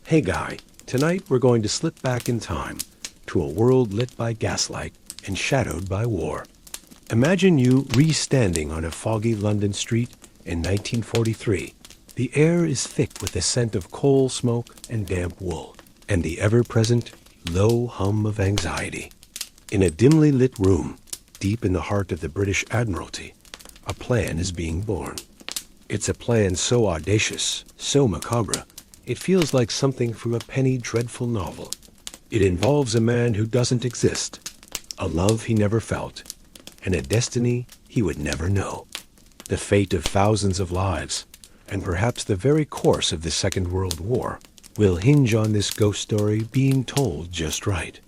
Hey guy, tonight we're going to slip back in time to a world lit by gaslight and shadowed by war. Imagine you re-standing on a foggy London street in 1943. The air is thick with the scent of coal smoke and damp wool, and the ever-present low hum of anxiety. In a dimly lit room, deep in the heart of the British Admiralty, a plan is being born. It's a plan so audacious, so macabre, it feels like something from a penny dreadful novel. It involves a man who doesn't exist, a love he never felt, and a destiny he would never know. The fate of thousands of lives, and perhaps the very course of the Second World War, will hinge on this ghost story being told just right.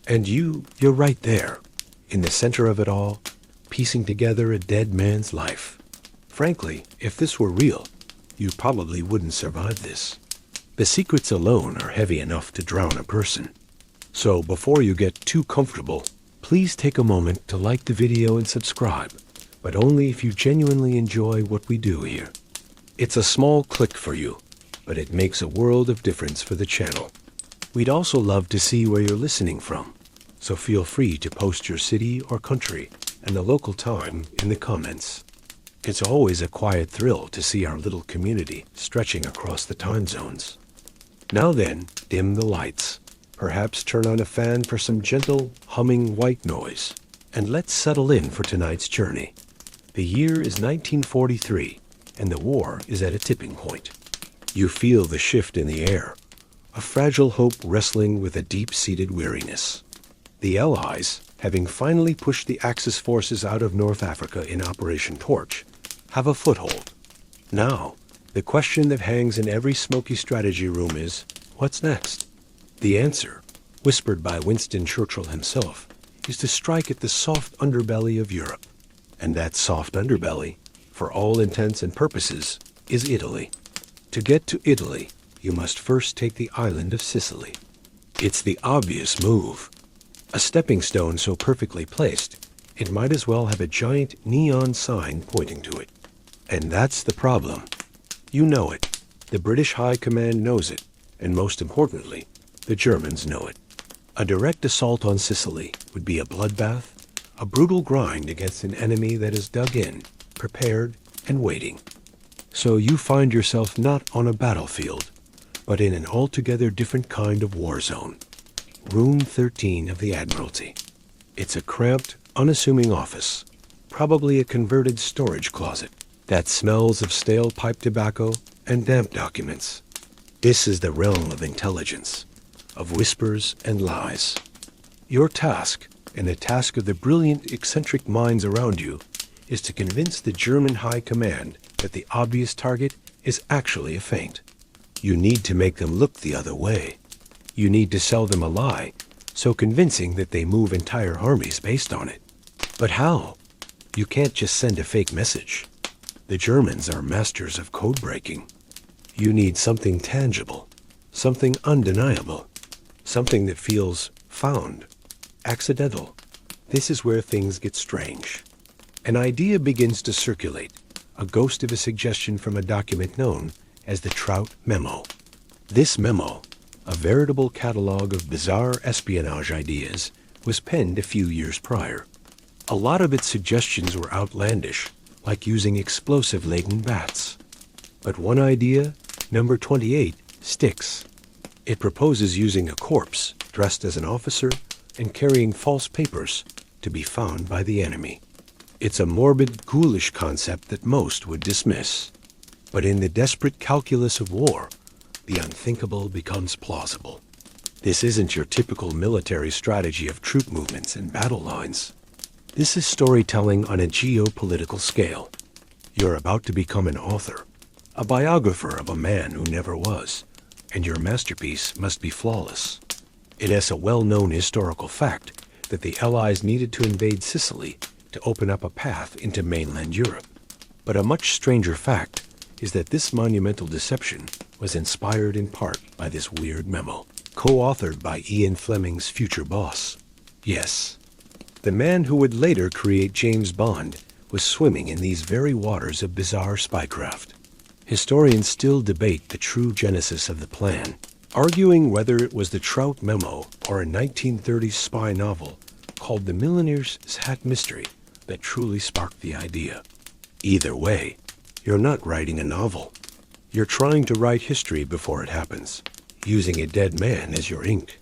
And you're right there, in the center of it all, piecing together a dead man's life. Frankly, if this were real, you probably wouldn't survive this. The secrets alone are heavy enough to drown a person. So before you get too comfortable, please take a moment to like the video and subscribe, but only if you genuinely enjoy what we do here. It's a small click for you, but it makes a world of difference for the channel. We'd also love to see where you're listening from, so feel free to post your city or country and the local time in the comments. It's always a quiet thrill to see our little community stretching across the time zones. Now then, dim the lights. Perhaps turn on a fan for some gentle, humming white noise. And let's settle in for tonight's journey. The year is 1943, and the war is at a tipping point. You feel the shift in the air, a fragile hope wrestling with a deep-seated weariness. The Allies, having finally pushed the Axis forces out of North Africa in Operation Torch, have a foothold. Now, the question that hangs in every smoky strategy room is, what's next? The answer, whispered by Winston Churchill himself, is to strike at the soft underbelly of Europe. And that soft underbelly, for all intents and purposes, is Italy. To get to Italy, you must first take the island of Sicily. It's the obvious move. A stepping stone so perfectly placed, it might as well have a giant neon sign pointing to it. And that's the problem. You know it. The British High Command knows it. And most importantly, the Germans know it. A direct assault on Sicily would be a bloodbath, a brutal grind against an enemy that is dug in, prepared, and waiting. So you find yourself not on a battlefield, but in an altogether different kind of war zone. Room 13 of the Admiralty. It's a cramped, unassuming office, probably a converted storage closet that smells of stale pipe tobacco and damp documents. This is the realm of intelligence, of whispers and lies. Your task, and the task of the brilliant, eccentric minds around you, is to convince the German High Command that the obvious target is actually a feint. You need to make them look the other way. You need to sell them a lie, so convincing that they move entire armies based on it. But how? You can't just send a fake message. The Germans are masters of code breaking. You need something tangible, something undeniable, something that feels found, accidental. This is where things get strange. An idea begins to circulate, a ghost of a suggestion from a document known as the Trout Memo. This memo, a veritable catalog of bizarre espionage ideas, was penned a few years prior. A lot of its suggestions were outlandish, like using explosive-laden bats. But one idea, number 28, sticks. It proposes using a corpse dressed as an officer and carrying false papers to be found by the enemy. It's a morbid, ghoulish concept that most would dismiss. But in the desperate calculus of war, the unthinkable becomes plausible. This isn't your typical military strategy of troop movements and battle lines. This is storytelling on a geopolitical scale. You're about to become an author, a biographer of a man who never was, and your masterpiece must be flawless. It is a well-known historical fact that the Allies needed to invade Sicily to open up a path into mainland Europe. But a much stranger fact is that this monumental deception was inspired in part by this weird memo, co-authored by Ian Fleming's future boss. Yes, the man who would later create James Bond was swimming in these very waters of bizarre spycraft. Historians still debate the true genesis of the plan, arguing whether it was the Trout Memo or a 1930s spy novel called The Millionaire's Hat Mystery that truly sparked the idea. Either way, you're not writing a novel. You're trying to write history before it happens, using a dead man as your ink.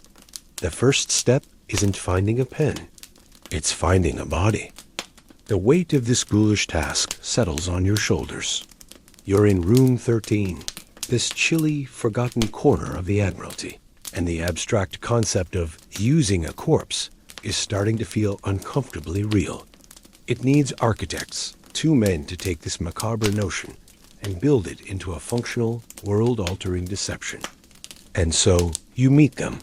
The first step isn't finding a pen. It's finding a body. The weight of this ghoulish task settles on your shoulders. You're in room 13, this chilly, forgotten corner of the Admiralty, and the abstract concept of using a corpse is starting to feel uncomfortably real. It needs architects, 2 men to take this macabre notion and build it into a functional, world-altering deception. And so, you meet them.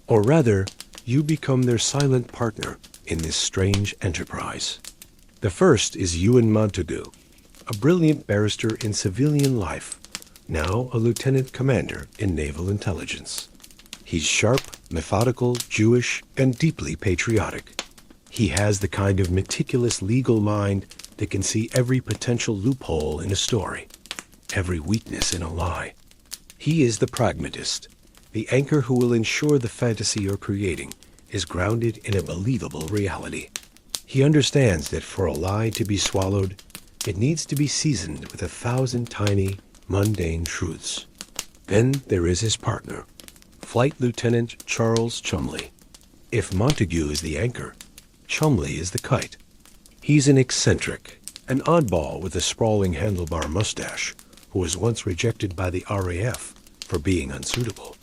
Or rather, you become their silent partner in this strange enterprise. The first is Ewan Montagu, a brilliant barrister in civilian life, now a lieutenant commander in naval intelligence. He's sharp, methodical, Jewish, and deeply patriotic. He has the kind of meticulous legal mind that can see every potential loophole in a story, every weakness in a lie. He is the pragmatist, the anchor who will ensure the fantasy you're creating is grounded in a believable reality. He understands that for a lie to be swallowed, it needs to be seasoned with 1,000 tiny, mundane truths. Then there is his partner, Flight Lieutenant Charles Chumley. If Montagu is the anchor, Chumley is the kite. He's an eccentric, an oddball with a sprawling handlebar mustache, who was once rejected by the RAF for being unsuitable.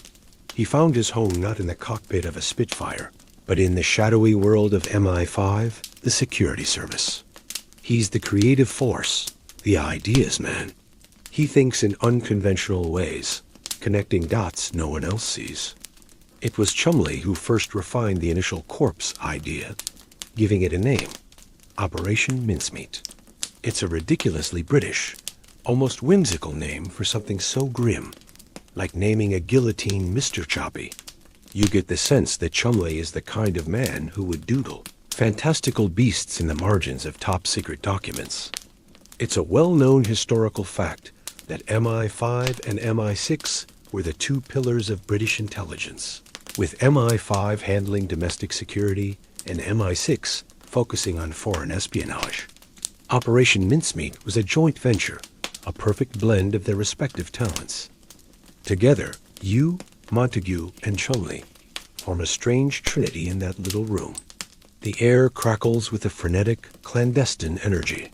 He found his home not in the cockpit of a Spitfire, but in the shadowy world of MI5, the security service. He's the creative force, the ideas man. He thinks in unconventional ways, connecting dots no one else sees. It was Chumley who first refined the initial corpse idea, giving it a name, Operation Mincemeat. It's a ridiculously British, almost whimsical name for something so grim, like naming a guillotine Mr. Choppy. You get the sense that Chumley is the kind of man who would doodle fantastical beasts in the margins of top-secret documents. It's a well-known historical fact that MI5 and MI6 were the 2 pillars of British intelligence, with MI5 handling domestic security and MI6 focusing on foreign espionage. Operation Mincemeat was a joint venture, a perfect blend of their respective talents. Together, you, Montagu, and Chumley form a strange trinity in that little room. The air crackles with a frenetic, clandestine energy.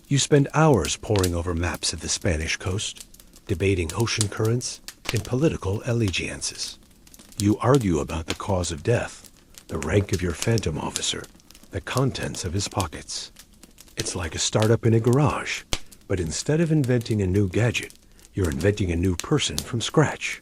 You spend hours poring over maps of the Spanish coast, debating ocean currents and political allegiances. You argue about the cause of death, the rank of your phantom officer, the contents of his pockets. It's like a startup in a garage, but instead of inventing a new gadget, you're inventing a new person from scratch.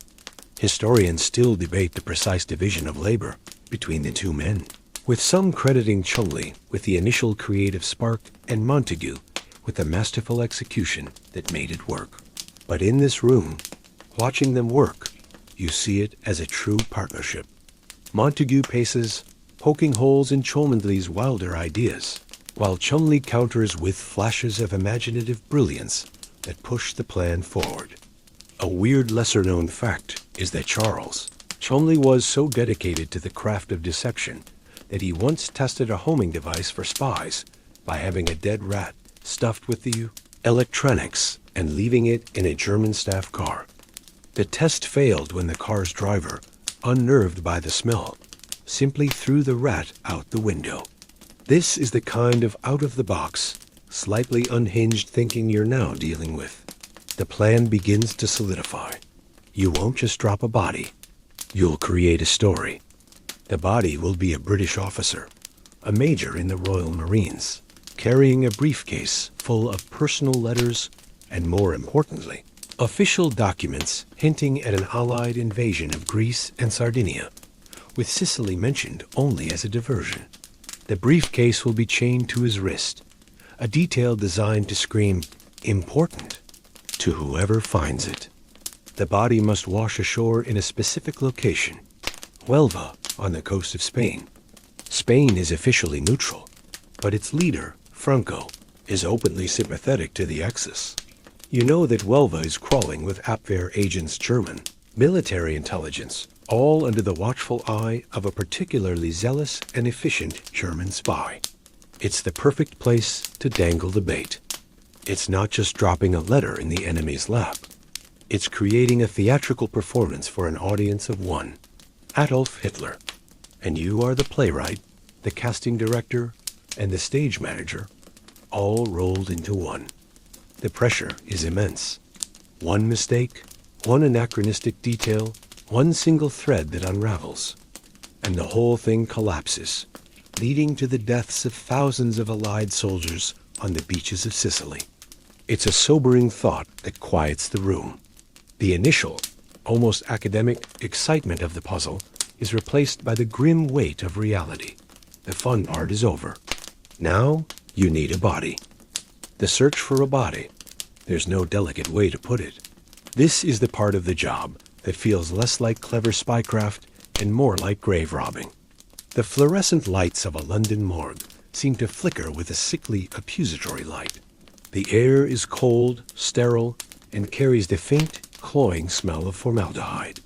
Historians still debate the precise division of labor between the 2 men, with some crediting Chumley with the initial creative spark and Montagu with the masterful execution that made it work. But in this room, watching them work, you see it as a true partnership. Montagu paces, poking holes in Cholmondeley's wilder ideas, while Chumley counters with flashes of imaginative brilliance that push the plan forward. A weird lesser-known fact is that Chumley was so dedicated to the craft of deception that he once tested a homing device for spies by having a dead rat stuffed with the electronics and leaving it in a German staff car. The test failed when the car's driver, unnerved by the smell, simply threw the rat out the window. This is the kind of out-of-the-box, slightly unhinged thinking you're now dealing with. The plan begins to solidify. You won't just drop a body. You'll create a story. The body will be a British officer, a major in the Royal Marines, carrying a briefcase full of personal letters and, more importantly, official documents hinting at an Allied invasion of Greece and Sardinia, with Sicily mentioned only as a diversion. The briefcase will be chained to his wrist, a detail designed to scream, "Important," to whoever finds it. The body must wash ashore in a specific location, Huelva, on the coast of Spain. Spain is officially neutral, but its leader, Franco, is openly sympathetic to the Axis. You know that Huelva is crawling with Abwehr agents German, military intelligence, all under the watchful eye of a particularly zealous and efficient German spy. It's the perfect place to dangle the bait. It's not just dropping a letter in the enemy's lap. It's creating a theatrical performance for an audience of one, Adolf Hitler. And you are the playwright, the casting director, and the stage manager, all rolled into one. The pressure is immense. One mistake, one anachronistic detail, one single thread that unravels, and the whole thing collapses, leading to the deaths of thousands of Allied soldiers on the beaches of Sicily. It's a sobering thought that quiets the room. The initial, almost academic excitement of the puzzle is replaced by the grim weight of reality. The fun part is over. Now you need a body. The search for a body. There's no delicate way to put it. This is the part of the job that feels less like clever spycraft and more like grave robbing. The fluorescent lights of a London morgue seem to flicker with a sickly accusatory light. The air is cold, sterile, and carries the faint, cloying smell of formaldehyde.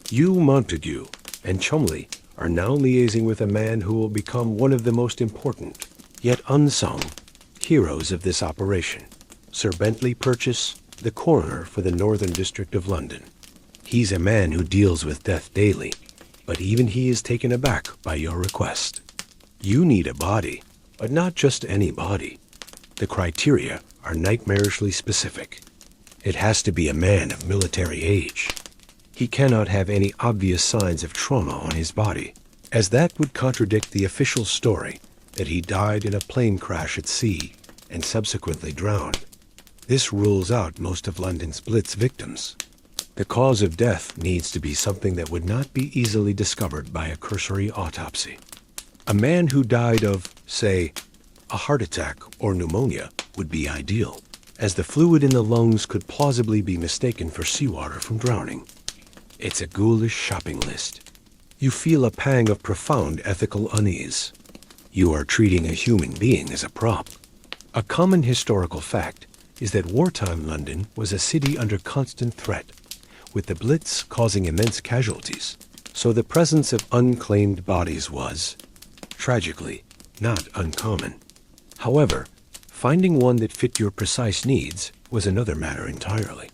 You, Montague, and Chumley are now liaising with a man who will become one of the most important, yet unsung, heroes of this operation, Sir Bentley Purchase, the coroner for the Northern District of London. He's a man who deals with death daily, but even he is taken aback by your request. You need a body, but not just any body. The criteria are nightmarishly specific. It has to be a man of military age. He cannot have any obvious signs of trauma on his body, as that would contradict the official story that he died in a plane crash at sea and subsequently drowned. This rules out most of London's Blitz victims. The cause of death needs to be something that would not be easily discovered by a cursory autopsy. A man who died of, say, a heart attack or pneumonia would be ideal, as the fluid in the lungs could plausibly be mistaken for seawater from drowning. It's a ghoulish shopping list. You feel a pang of profound ethical unease. You are treating a human being as a prop. A common historical fact is that wartime London was a city under constant threat, with the Blitz causing immense casualties, so the presence of unclaimed bodies was, tragically, not uncommon. However, finding one that fit your precise needs was another matter entirely.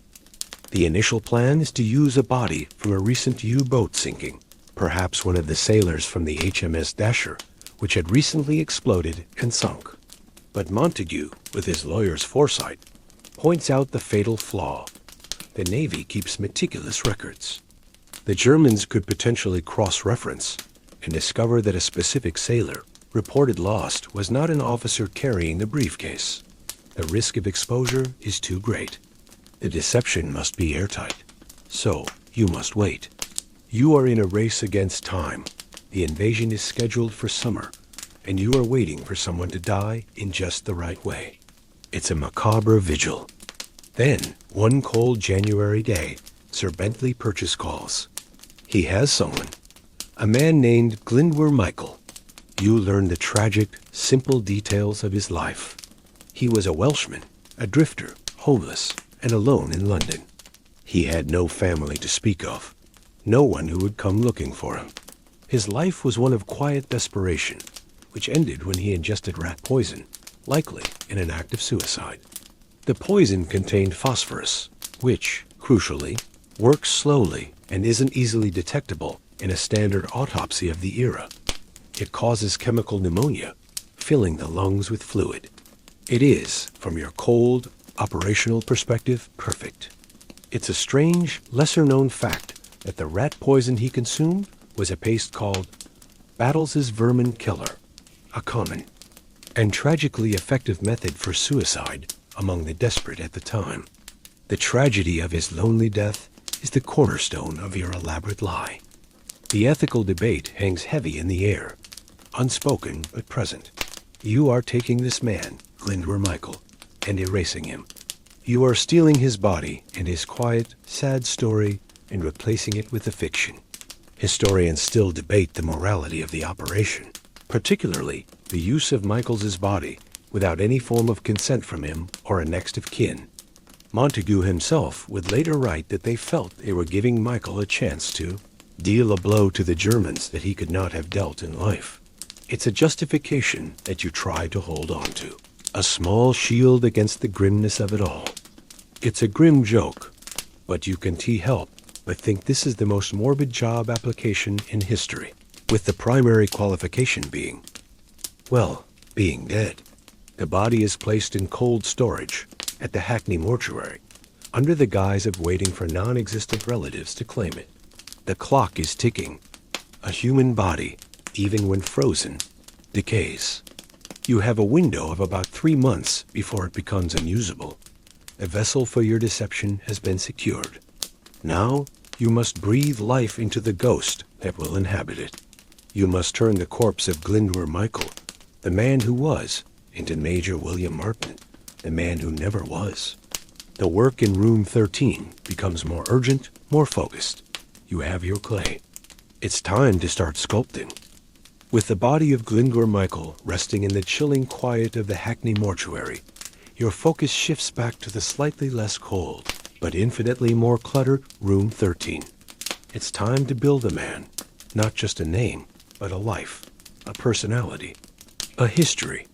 The initial plan is to use a body from a recent U-boat sinking, perhaps one of the sailors from the HMS Dasher, which had recently exploded and sunk. But Montague, with his lawyer's foresight, points out the fatal flaw. The Navy keeps meticulous records. The Germans could potentially cross-reference and discover that a specific sailor reported lost was not an officer carrying the briefcase. The risk of exposure is too great. The deception must be airtight. So, you must wait. You are in a race against time. The invasion is scheduled for summer, and you are waiting for someone to die in just the right way. It's a macabre vigil. Then, one cold January day, Sir Bentley Purchase calls. He has someone, a man named Glyndwr Michael. You learn the tragic, simple details of his life. He was a Welshman, a drifter, homeless, and alone in London. He had no family to speak of, no one who would come looking for him. His life was one of quiet desperation, which ended when he ingested rat poison, likely in an act of suicide. The poison contained phosphorus, which, crucially, works slowly and isn't easily detectable in a standard autopsy of the era. It causes chemical pneumonia, filling the lungs with fluid. It is, from your cold, operational perspective, perfect. It's a strange, lesser-known fact that the rat poison he consumed was a paste called Battles's Vermin Killer, a common and tragically effective method for suicide among the desperate at the time. The tragedy of his lonely death is the cornerstone of your elaborate lie. The ethical debate hangs heavy in the air, unspoken but present. You are taking this man, Glyndwr Michael, and erasing him. You are stealing his body and his quiet, sad story and replacing it with a fiction. Historians still debate the morality of the operation, particularly the use of Michael's body without any form of consent from him or a next of kin. Montagu himself would later write that they felt they were giving Michael a chance to deal a blow to the Germans that he could not have dealt in life. It's a justification that you try to hold on to, a small shield against the grimness of it all. It's a grim joke, but you can't help but think this is the most morbid job application in history, with the primary qualification being, well, being dead. The body is placed in cold storage at the Hackney mortuary, under the guise of waiting for non-existent relatives to claim it. The clock is ticking. A human body, even when frozen, decays. You have a window of about 3 months before it becomes unusable. A vessel for your deception has been secured. Now, you must breathe life into the ghost that will inhabit it. You must turn the corpse of Glyndwr Michael, the man who was, into Major William Martin, the man who never was. The work in room 13 becomes more urgent, more focused. You have your clay. It's time to start sculpting. With the body of Glyndwr Michael resting in the chilling quiet of the Hackney mortuary, your focus shifts back to the slightly less cold, but infinitely more cluttered room 13. It's time to build a man, not just a name, but a life, a personality, a history.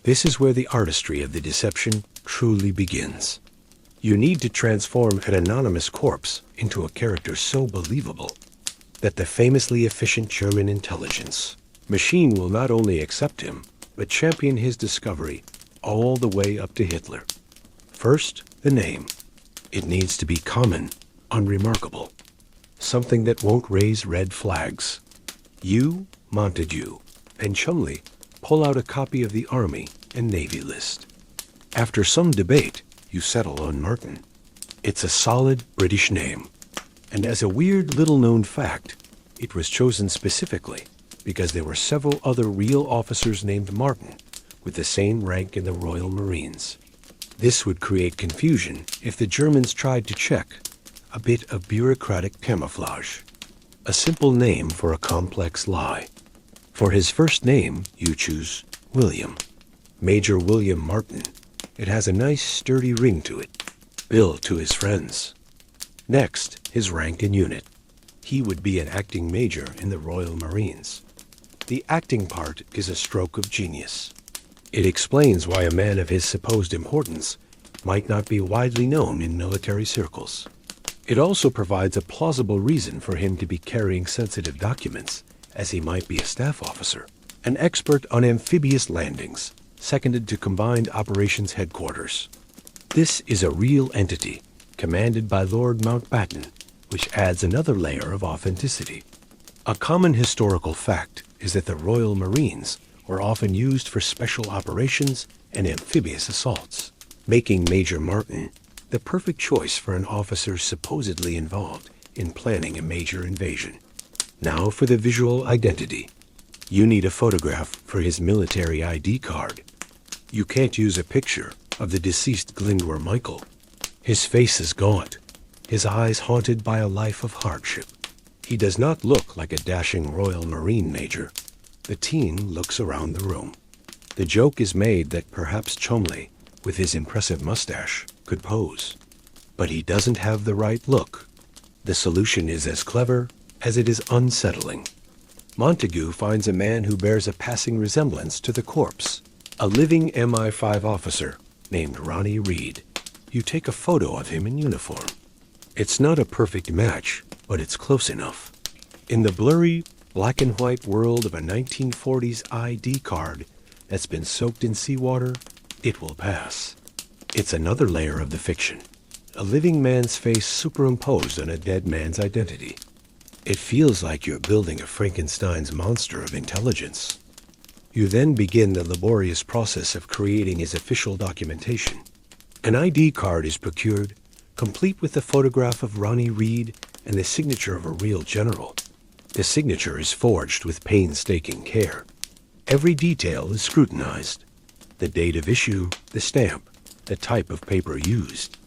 This is where the artistry of the deception truly begins. You need to transform an anonymous corpse into a character so believable that the famously efficient German intelligence machine will not only accept him, but champion his discovery all the way up to Hitler. First, the name. It needs to be common, unremarkable, something that won't raise red flags. You, Montagu, and Chumley pull out a copy of the Army and Navy list. After some debate, you settle on Martin. It's a solid British name, and as a weird little-known fact, it was chosen specifically because there were several other real officers named Martin with the same rank in the Royal Marines. This would create confusion if the Germans tried to check a bit of bureaucratic camouflage, a simple name for a complex lie. For his first name, you choose William, Major William Martin. It has a nice sturdy ring to it. Bill to his friends. Next, his rank and unit. He would be an acting major in the Royal Marines. The acting part is a stroke of genius. It explains why a man of his supposed importance might not be widely known in military circles. It also provides a plausible reason for him to be carrying sensitive documents, as he might be a staff officer, an expert on amphibious landings, seconded to Combined Operations Headquarters. This is a real entity, commanded by Lord Mountbatten, which adds another layer of authenticity. A common historical fact is that the Royal Marines were often used for special operations and amphibious assaults, making Major Martin the perfect choice for an officer supposedly involved in planning a major invasion. Now for the visual identity. You need a photograph for his military ID card. You can't use a picture of the deceased Glyndwr Michael. His face is gaunt, his eyes haunted by a life of hardship. He does not look like a dashing Royal Marine major. The teen looks around the room. The joke is made that perhaps Chumley, with his impressive mustache, could pose. But he doesn't have the right look. The solution is as clever as it is unsettling. Montagu finds a man who bears a passing resemblance to the corpse, a living MI5 officer named Ronnie Reed. You take a photo of him in uniform. It's not a perfect match, but it's close enough. In the blurry, black and white world of a 1940s ID card that's been soaked in seawater, it will pass. It's another layer of the fiction, a living man's face superimposed on a dead man's identity. It feels like you're building a Frankenstein's monster of intelligence. You then begin the laborious process of creating his official documentation. An ID card is procured, complete with the photograph of Ronnie Reed and the signature of a real general. The signature is forged with painstaking care. Every detail is scrutinized. The date of issue, the stamp, the type of paper used.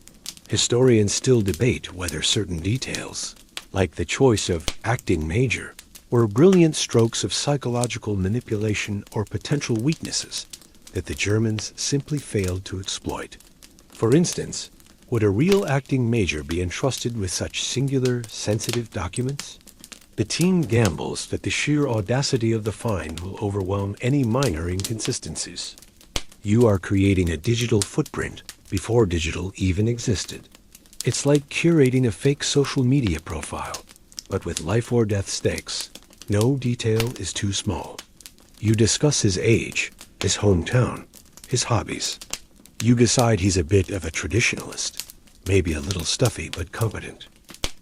Historians still debate whether certain details, like the choice of acting major, were brilliant strokes of psychological manipulation or potential weaknesses that the Germans simply failed to exploit. For instance, Would a real acting major be entrusted with such singular, sensitive documents? The team gambles that the sheer audacity of the find will overwhelm any minor inconsistencies. You are creating a digital footprint before digital even existed. It's like curating a fake social media profile, but with life or death stakes. No detail is too small. You discuss his age, his hometown, his hobbies. You decide he's a bit of a traditionalist, maybe a little stuffy but competent.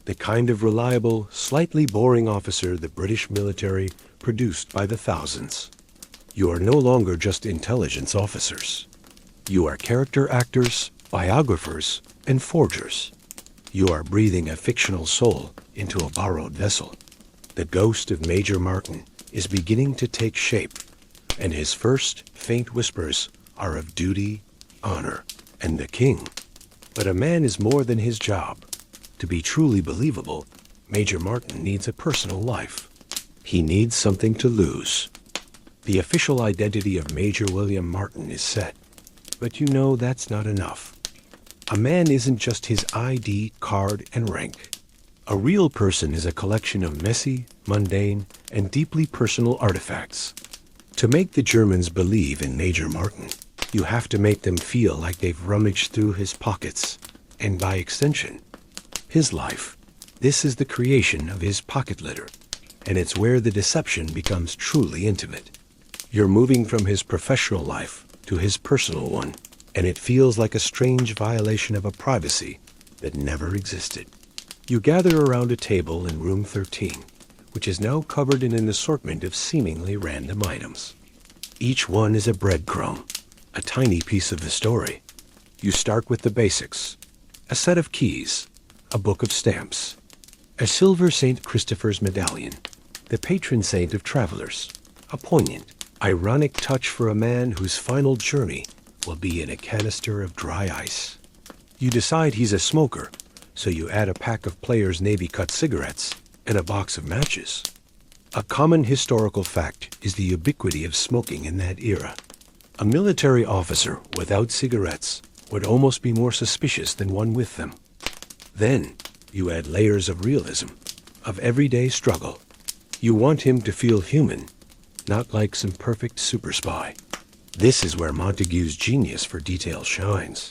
The kind of reliable, slightly boring officer the British military produced by the thousands. You are no longer just intelligence officers. You are character actors, biographers, and forgers. You are breathing a fictional soul into a borrowed vessel. The ghost of Major Martin is beginning to take shape, and his first faint whispers are of duty, honor, and the king. But a man is more than his job. To be truly believable, Major Martin needs a personal life. He needs something to lose. The official identity of Major William Martin is set, but you know that's not enough. A man isn't just his ID, card, and rank. A real person is a collection of messy, mundane, and deeply personal artifacts. To make the Germans believe in Major Martin, you have to make them feel like they've rummaged through his pockets, and by extension, his life. This is the creation of his pocket litter, and it's where the deception becomes truly intimate. You're moving from his professional life to his personal one, and it feels like a strange violation of a privacy that never existed. You gather around a table in room 13, which is now covered in an assortment of seemingly random items. Each one is a breadcrumb, a tiny piece of the story. You start with the basics: a set of keys, a book of stamps, a silver St. Christopher's medallion, the patron saint of travelers, a poignant, ironic touch for a man whose final journey will be in a canister of dry ice. You decide he's a smoker, so you add a pack of Player's Navy Cut cigarettes and a box of matches. A common historical fact is the ubiquity of smoking in that era. A military officer without cigarettes would almost be more suspicious than one with them. Then you add layers of realism, of everyday struggle. You want him to feel human, not like some perfect super spy. This is where Montague's genius for detail shines.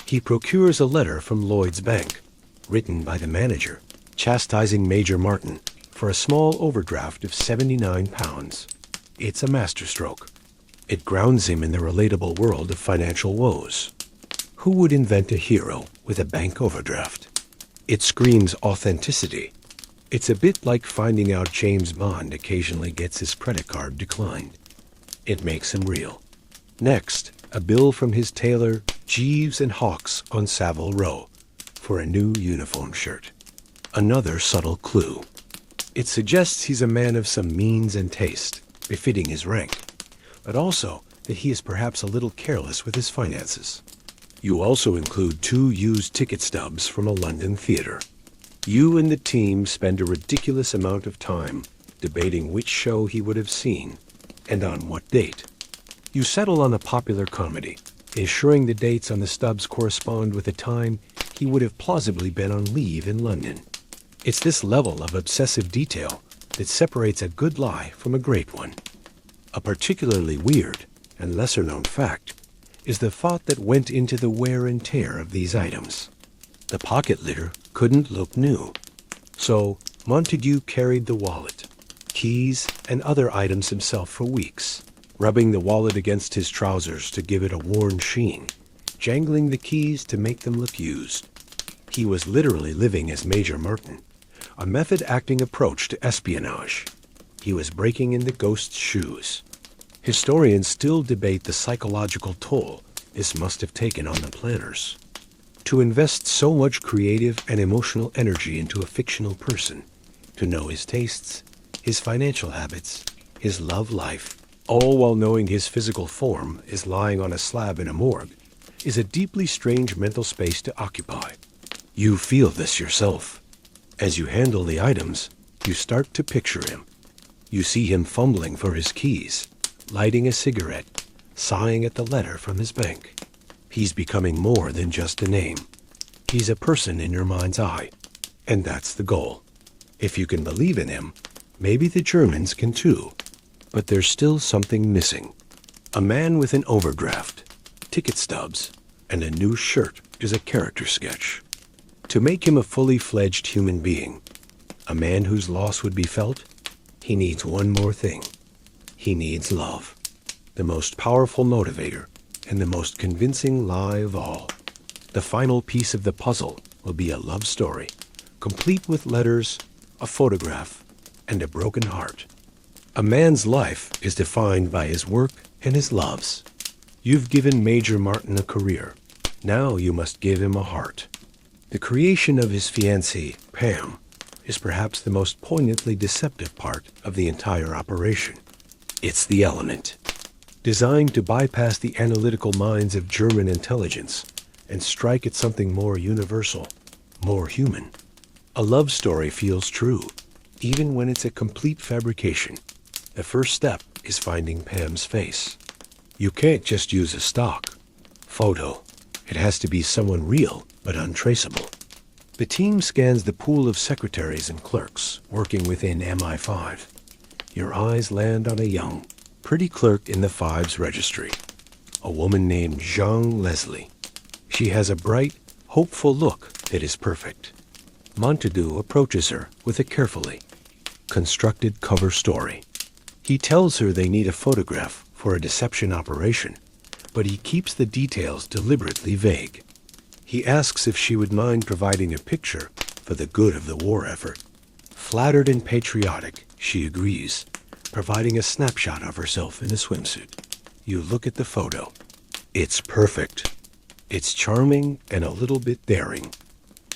He procures a letter from Lloyd's Bank, written by the manager, chastising Major Martin for a small overdraft of £79. It's a masterstroke. It grounds him in the relatable world of financial woes. Who would invent a hero with a bank overdraft? It screams authenticity. It's a bit like finding out James Bond occasionally gets his credit card declined. It makes him real. Next, a bill from his tailor, Jeeves and Hawkes on Savile Row, for a new uniform shirt. Another subtle clue. It suggests he's a man of some means and taste, befitting his rank, but also that he is perhaps a little careless with his finances. You also include 2 used ticket stubs from a London theater. You and the team spend a ridiculous amount of time debating which show he would have seen and on what date. You settle on a popular comedy, ensuring the dates on the stubs correspond with the time he would have plausibly been on leave in London. It's this level of obsessive detail that separates a good lie from a great one. A particularly weird and lesser-known fact is the thought that went into the wear and tear of these items. The pocket litter couldn't look new, so Montague carried the wallet, keys, and other items himself for weeks, rubbing the wallet against his trousers to give it a worn sheen, jangling the keys to make them look used. He was literally living as Major Martin, a method-acting approach to espionage. He was breaking in the ghost's shoes. Historians still debate the psychological toll this must have taken on the planners. To invest so much creative and emotional energy into a fictional person, to know his tastes, his financial habits, his love life, all while knowing his physical form is lying on a slab in a morgue, is a deeply strange mental space to occupy. You feel this yourself. As you handle the items, you start to picture him. You see him fumbling for his keys, lighting a cigarette, sighing at the letter from his bank. He's becoming more than just a name. He's a person in your mind's eye, and that's the goal. If you can believe in him, maybe the Germans can too. But there's still something missing. A man with an overdraft, ticket stubs, and a new shirt is a character sketch. To make him a fully fledged human being, a man whose loss would be felt, he needs one more thing. He needs love, the most powerful motivator and the most convincing lie of all. The final piece of the puzzle will be a love story, complete with letters, a photograph, and a broken heart. A man's life is defined by his work and his loves. You've given Major Martin a career. Now you must give him a heart. The creation of his fiancée, Pam, is perhaps the most poignantly deceptive part of the entire operation. It's the element, designed to bypass the analytical minds of German intelligence and strike at something more universal, more human. A love story feels true, even when it's a complete fabrication. The first step is finding Pam's face. You can't just use a stock photo. It has to be someone real but untraceable. The team scans the pool of secretaries and clerks working within MI5. Your eyes land on a young, pretty clerk in the Fives registry, a woman named Jean Leslie. She has a bright, hopeful look that is perfect. Montague approaches her with a carefully constructed cover story. He tells her they need a photograph for a deception operation, but he keeps the details deliberately vague. He asks if she would mind providing a picture for the good of the war effort. Flattered and patriotic, she agrees, providing a snapshot of herself in a swimsuit. You look at the photo. It's perfect. It's charming and a little bit daring.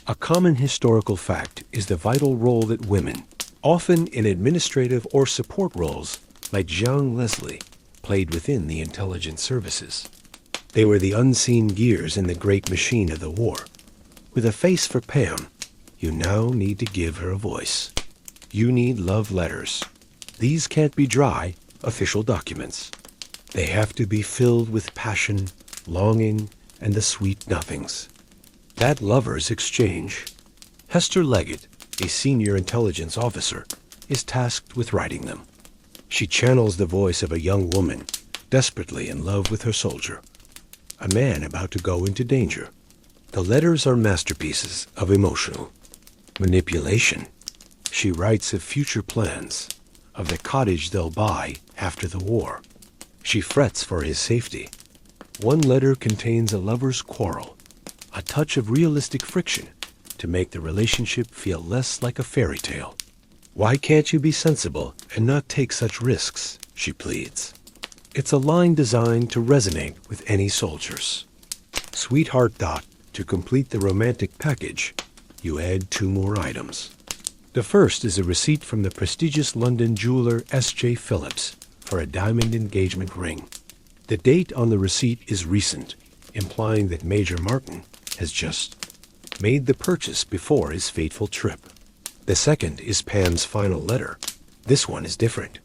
A common historical fact is the vital role that women, often in administrative or support roles, like Jean Leslie, played within the intelligence services. They were the unseen gears in the great machine of the war. With a face for Pam, you now need to give her a voice. You need love letters. These can't be dry, official documents. They have to be filled with passion, longing, and the sweet nothings. That lover's exchange. Hester Leggett, a senior intelligence officer, is tasked with writing them. She channels the voice of a young woman desperately in love with her soldier, a man about to go into danger. The letters are masterpieces of emotional manipulation. She writes of future plans, of the cottage they'll buy after the war. She frets for his safety. One letter contains a lover's quarrel, a touch of realistic friction to make the relationship feel less like a fairy tale. Why can't you be sensible and not take such risks, she pleads. It's a line designed to resonate with any soldiers. Sweetheart dot, to complete the romantic package, you add 2 more items. The first is a receipt from the prestigious London jeweler S.J. Phillips for a diamond engagement ring. The date on the receipt is recent, implying that Major Martin has just made the purchase before his fateful trip. The second is Pam's final letter. This one is different.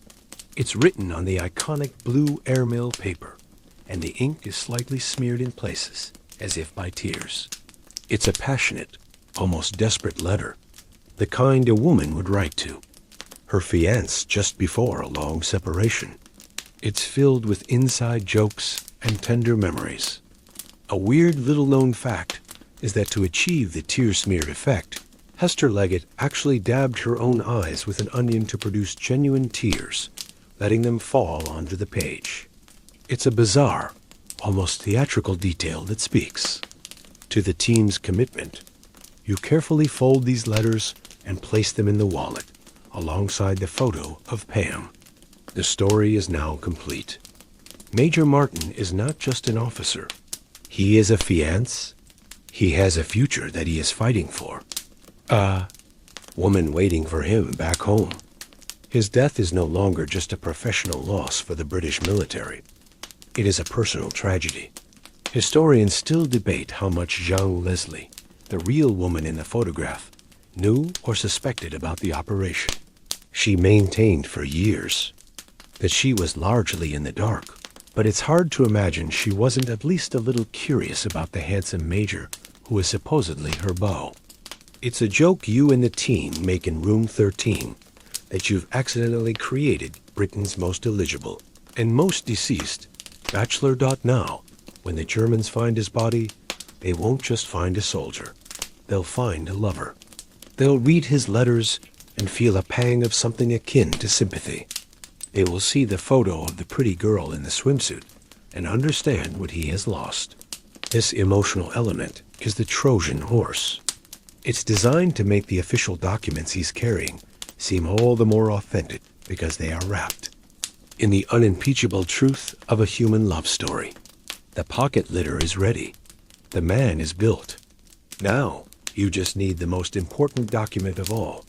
It's written on the iconic blue airmail paper, and the ink is slightly smeared in places, as if by tears. It's a passionate, almost desperate letter, the kind a woman would write to her fiancé just before a long separation. It's filled with inside jokes and tender memories. A weird little-known fact is that to achieve the tear-smeared effect, Hester Leggett actually dabbed her own eyes with an onion to produce genuine tears, letting them fall onto the page. It's a bizarre, almost theatrical detail that speaks to the team's commitment. You carefully fold these letters and place them in the wallet, alongside the photo of Pam. The story is now complete. Major Martin is not just an officer. He is a fiancé. He has a future that he is fighting for. A woman waiting for him back home. His death is no longer just a professional loss for the British military. It is a personal tragedy. Historians still debate how much Jean Leslie, the real woman in the photograph, knew or suspected about the operation. She maintained for years that she was largely in the dark, but it's hard to imagine she wasn't at least a little curious about the handsome major who is supposedly her beau. It's a joke you and the team make in room 13 that you've accidentally created Britain's most illegible and most deceased bachelor.now. When the Germans find his body, they won't just find a soldier. They'll find a lover. They'll read his letters and feel a pang of something akin to sympathy. They will see the photo of the pretty girl in the swimsuit and understand what he has lost. This emotional element is the Trojan horse. It's designed to make the official documents he's carrying seem all the more authentic because they are wrapped in the unimpeachable truth of a human love story. The pocket litter is ready. The man is built. Now, you just need the most important document of all,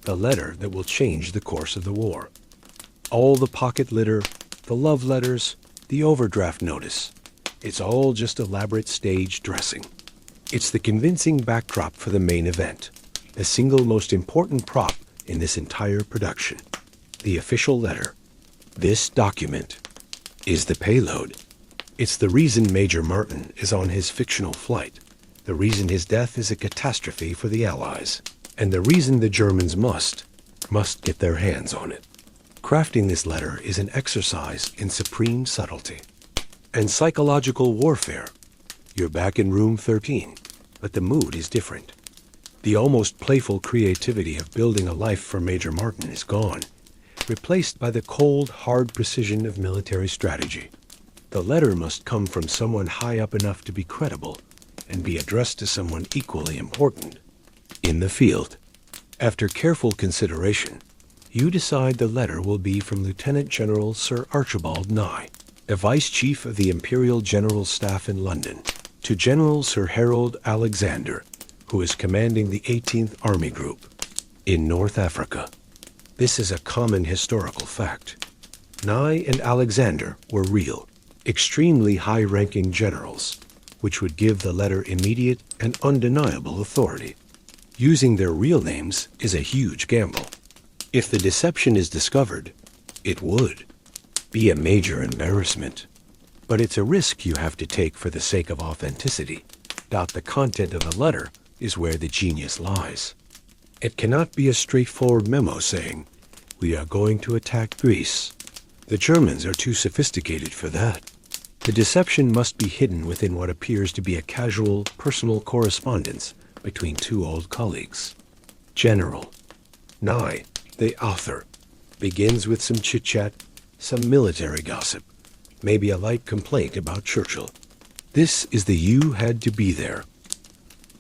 the letter that will change the course of the war. All the pocket litter, the love letters, the overdraft notice, it's all just elaborate stage dressing. It's the convincing backdrop for the main event, the single most important prop in this entire production, the official letter. This document is the payload. It's the reason Major Martin is on his fictional flight, the reason his death is a catastrophe for the Allies, and the reason the Germans must get their hands on it. Crafting this letter is an exercise in supreme subtlety and psychological warfare. You're back in room 13, but the mood is different. The almost playful creativity of building a life for Major Martin is gone, replaced by the cold, hard precision of military strategy. The letter must come from someone high up enough to be credible and be addressed to someone equally important in the field. After careful consideration, you decide the letter will be from Lieutenant General Sir Archibald Nye, the Vice Chief of the Imperial General Staff in London, to General Sir Harold Alexander, who is commanding the 18th Army Group in North Africa. This is a common historical fact. Nye and Alexander were real, extremely high-ranking generals, which would give the letter immediate and undeniable authority. Using their real names is a huge gamble. If the deception is discovered, it would be a major embarrassment. But it's a risk you have to take for the sake of authenticity. The content of the letter is where the genius lies. It cannot be a straightforward memo saying, "We are going to attack Greece." The Germans are too sophisticated for that. The deception must be hidden within what appears to be a casual, personal correspondence between two old colleagues. General Nye, the author, begins with some chit-chat, some military gossip, maybe a light complaint about Churchill. This is the "you had to be there"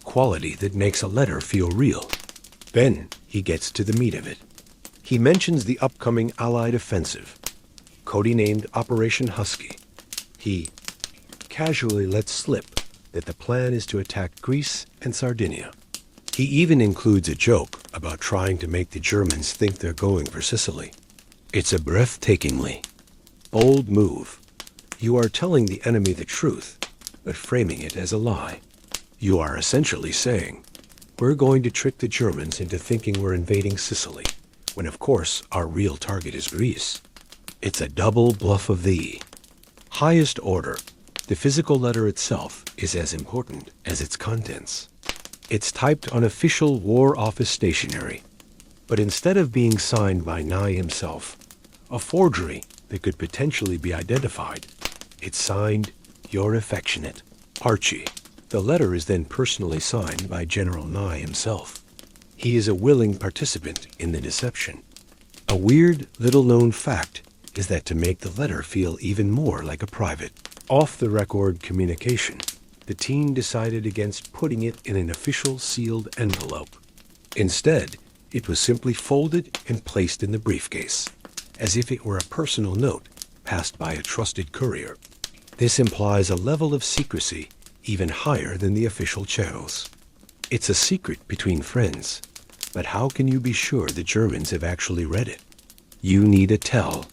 quality that makes a letter feel real. Then he gets to the meat of it. He mentions the upcoming Allied offensive, codenamed Operation Husky. He casually lets slip that the plan is to attack Greece and Sardinia. He even includes a joke about trying to make the Germans think they're going for Sicily. It's a breathtakingly bold move. You are telling the enemy the truth, but framing it as a lie. You are essentially saying, we're going to trick the Germans into thinking we're invading Sicily, when of course our real target is Greece. It's a double bluff of the highest order. The physical letter itself is as important as its contents. It's typed on official War Office stationery, but instead of being signed by Nye himself, a forgery that could potentially be identified, it's signed, "Your affectionate Archie." The letter is then personally signed by General Nye himself. He is a willing participant in the deception. A weird, little-known fact is that to make the letter feel even more like a private, off-the-record communication, the team decided against putting it in an official sealed envelope. Instead, it was simply folded and placed in the briefcase, as if it were a personal note passed by a trusted courier. This implies a level of secrecy even higher than the official channels. It's a secret between friends, but how can you be sure the Germans have actually read it? You need a tell.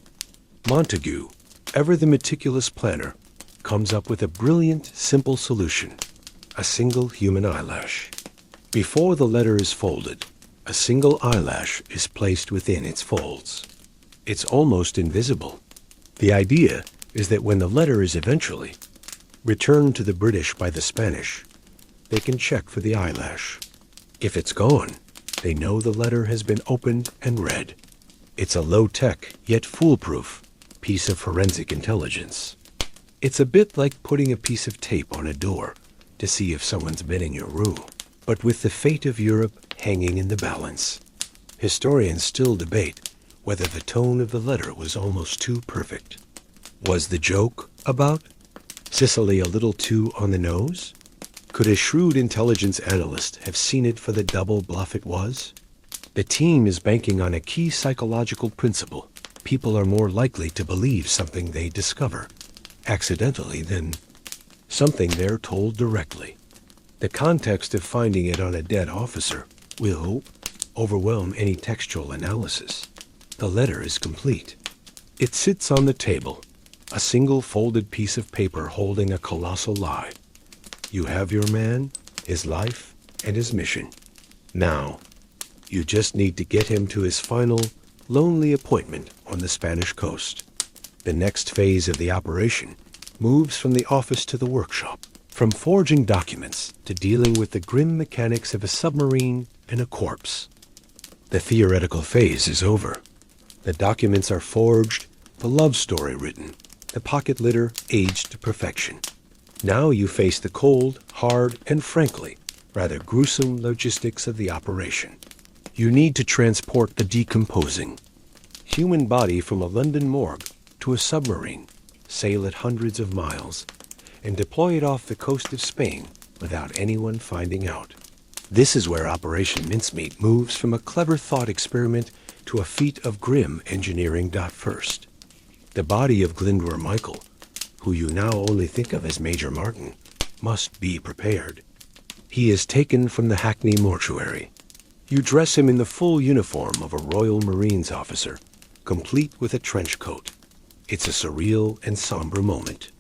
Montague, ever the meticulous planner, comes up with a brilliant, simple solution: a single human eyelash. Before the letter is folded, a single eyelash is placed within its folds. It's almost invisible. The idea is that when the letter is eventually returned to the British by the Spanish, they can check for the eyelash. If it's gone, they know the letter has been opened and read. It's a low-tech, yet foolproof, piece of forensic intelligence. It's a bit like putting a piece of tape on a door to see if someone's been in your room, but with the fate of Europe hanging in the balance. Historians still debate whether the tone of the letter was almost too perfect. Was the joke about Sicily a little too on the nose? Could a shrewd intelligence analyst have seen it for the double bluff it was? The team is banking on a key psychological principle. People are more likely to believe something they discover accidentally than something they're told directly. The context of finding it on a dead officer will overwhelm any textual analysis. The letter is complete. It sits on the table, a single folded piece of paper holding a colossal lie. You have your man, his life, and his mission. Now, you just need to get him to his final, lonely appointment on the Spanish coast. The next phase of the operation moves from the office to the workshop, from forging documents to dealing with the grim mechanics of a submarine and a corpse. The theoretical phase is over. The documents are forged, the love story written, the pocket litter aged to perfection. Now you face the cold, hard, and frankly, rather gruesome logistics of the operation. You need to transport the decomposing human body from a London morgue to a submarine, sail it hundreds of miles, and deploy it off the coast of Spain without anyone finding out. This is where Operation Mincemeat moves from a clever thought experiment to a feat of grim engineering. First, the body of Glyndwr Michael, who you now only think of as Major Martin, must be prepared. He is taken from the Hackney mortuary. You dress him in the full uniform of a Royal Marines officer, complete with a trench coat. It's a surreal and somber moment.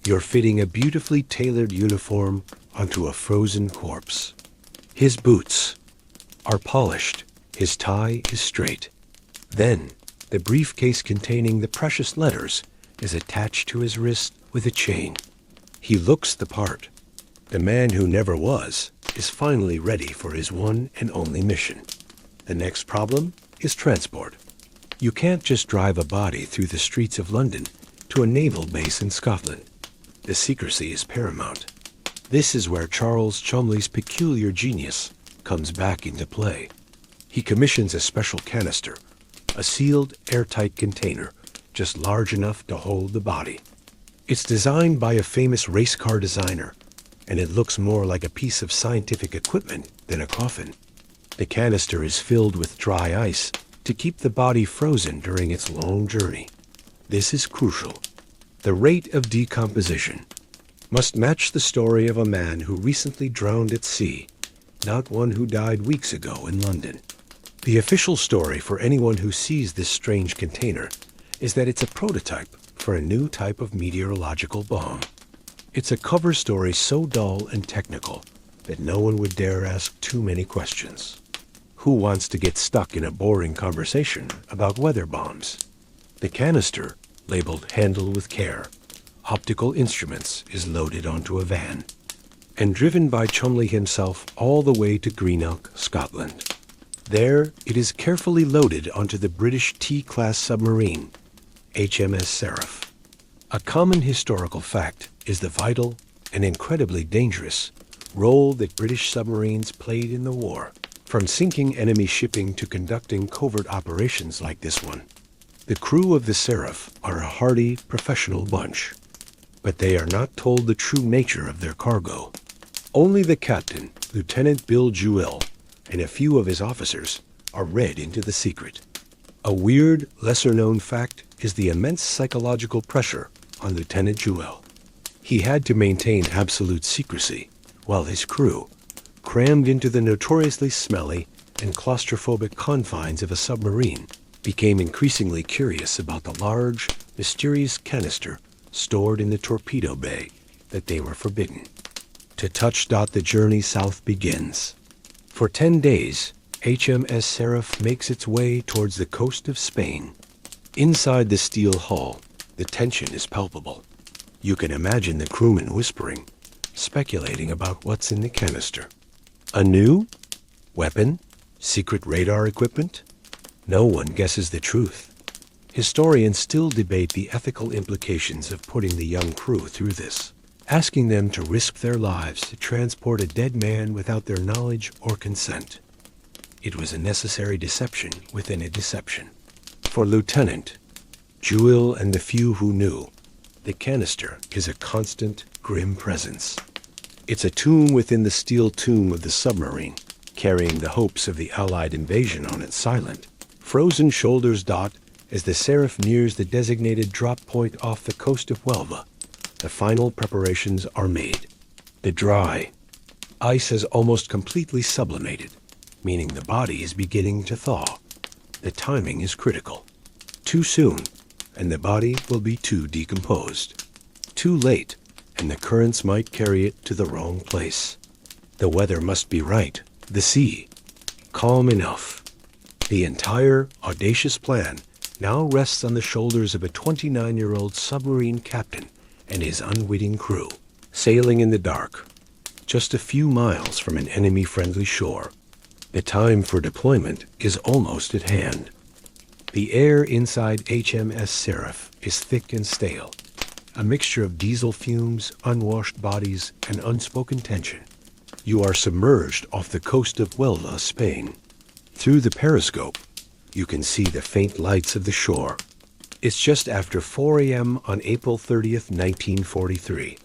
You're fitting a beautifully tailored uniform onto a frozen corpse. His boots are polished. His tie is straight. Then, the briefcase containing the precious letters is attached to his wrist with a chain. He looks the part. The man who never was is finally ready for his one and only mission. The next problem is transport. You can't just drive a body through the streets of London to a naval base in Scotland. The secrecy is paramount. This is where Charles Cholmondeley's peculiar genius comes back into play. He commissions a special canister, a sealed, airtight container, just large enough to hold the body. It's designed by a famous race car designer, and it looks more like a piece of scientific equipment than a coffin. The canister is filled with dry ice to keep the body frozen during its long journey. This is crucial. The rate of decomposition must match the story of a man who recently drowned at sea, not one who died weeks ago in London. The official story for anyone who sees this strange container is that it's a prototype for a new type of meteorological bomb. It's a cover story so dull and technical that no one would dare ask too many questions. Who wants to get stuck in a boring conversation about weather bombs? The canister, labeled "Handle with Care," optical instruments, is loaded onto a van and driven by Cholmondeley himself all the way to Greenock, Scotland. There, it is carefully loaded onto the British T-class submarine, HMS Seraph. A common historical fact is the vital and incredibly dangerous role that British submarines played in the war, from sinking enemy shipping to conducting covert operations like this one. The crew of the Seraph are a hardy, professional bunch, but they are not told the true nature of their cargo. Only the captain, Lieutenant Bill Jewell, and a few of his officers are read into the secret. A weird, lesser-known fact is the immense psychological pressure on Lieutenant Jewell. He had to maintain absolute secrecy, while his crew, crammed into the notoriously smelly and claustrophobic confines of a submarine, became increasingly curious about the large, mysterious canister stored in the torpedo bay that they were forbidden to touch. The journey south begins. For 10 days, HMS Seraph makes its way towards the coast of Spain. Inside the steel hull, the tension is palpable. You can imagine the crewmen whispering, speculating about what's in the canister. A new weapon? Secret radar equipment? No one guesses the truth. Historians still debate the ethical implications of putting the young crew through this, asking them to risk their lives to transport a dead man without their knowledge or consent. It was a necessary deception within a deception. For Lieutenant Jewell and the few who knew, the canister is a constant, grim presence. It's a tomb within the steel tomb of the submarine, carrying the hopes of the Allied invasion on its silent, frozen shoulders dot as the Seraph nears the designated drop point off the coast of Huelva. The final preparations are made. The dry ice has almost completely sublimated, meaning the body is beginning to thaw. The timing is critical. Too soon, and the body will be too decomposed. Too late, and the currents might carry it to the wrong place. The weather must be right, the sea calm enough. The entire audacious plan now rests on the shoulders of a 29-year-old submarine captain and his unwitting crew, sailing in the dark, just a few miles from an enemy-friendly shore. The time for deployment is almost at hand. The air inside HMS Seraph is thick and stale, a mixture of diesel fumes, unwashed bodies, and unspoken tension. You are submerged off the coast of Huelva, Spain. Through the periscope, you can see the faint lights of the shore. It's just after 4 a.m. on April 30th, 1943.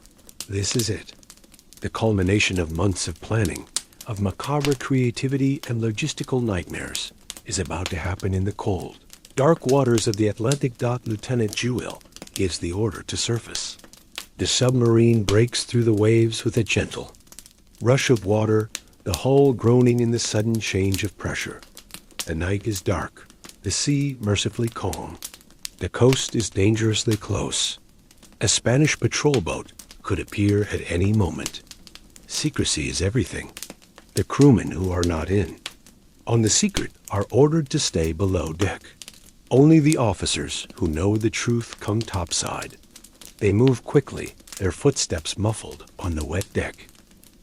This is it. The culmination of months of planning, of macabre creativity and logistical nightmares, is about to happen in the cold, dark waters of the Atlantic. Lieutenant Jewell gives the order to surface. The submarine breaks through the waves with a gentle rush of water, the hull groaning in the sudden change of pressure. The night is dark, the sea mercifully calm. The coast is dangerously close. A Spanish patrol boat could appear at any moment. Secrecy is everything. The crewmen who are not on the Secret are ordered to stay below deck. Only the officers who know the truth come topside. They move quickly, their footsteps muffled on the wet deck.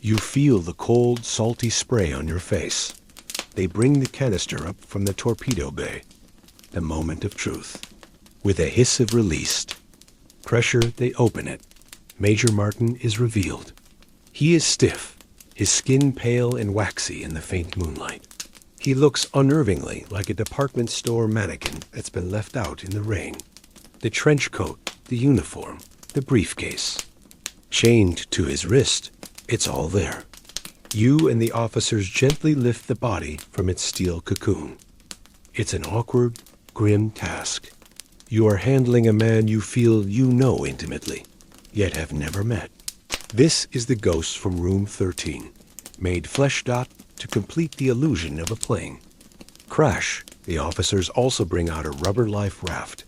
You feel the cold, salty spray on your face. They bring the canister up from the torpedo bay. The moment of truth. With a hiss of released pressure, they open it. Major Martin is revealed. He is stiff, his skin pale and waxy in the faint moonlight. He looks unnervingly like a department store mannequin that's been left out in the rain. The trench coat, the uniform, the briefcase. Chained to his wrist, it's all there. You and the officers gently lift the body from its steel cocoon. It's an awkward, grim task. You are handling a man you feel you know intimately, yet have never met. This is the ghost from room 13, made flesh dot to complete the illusion of a plane. Crash, the officers also bring out a rubber life raft,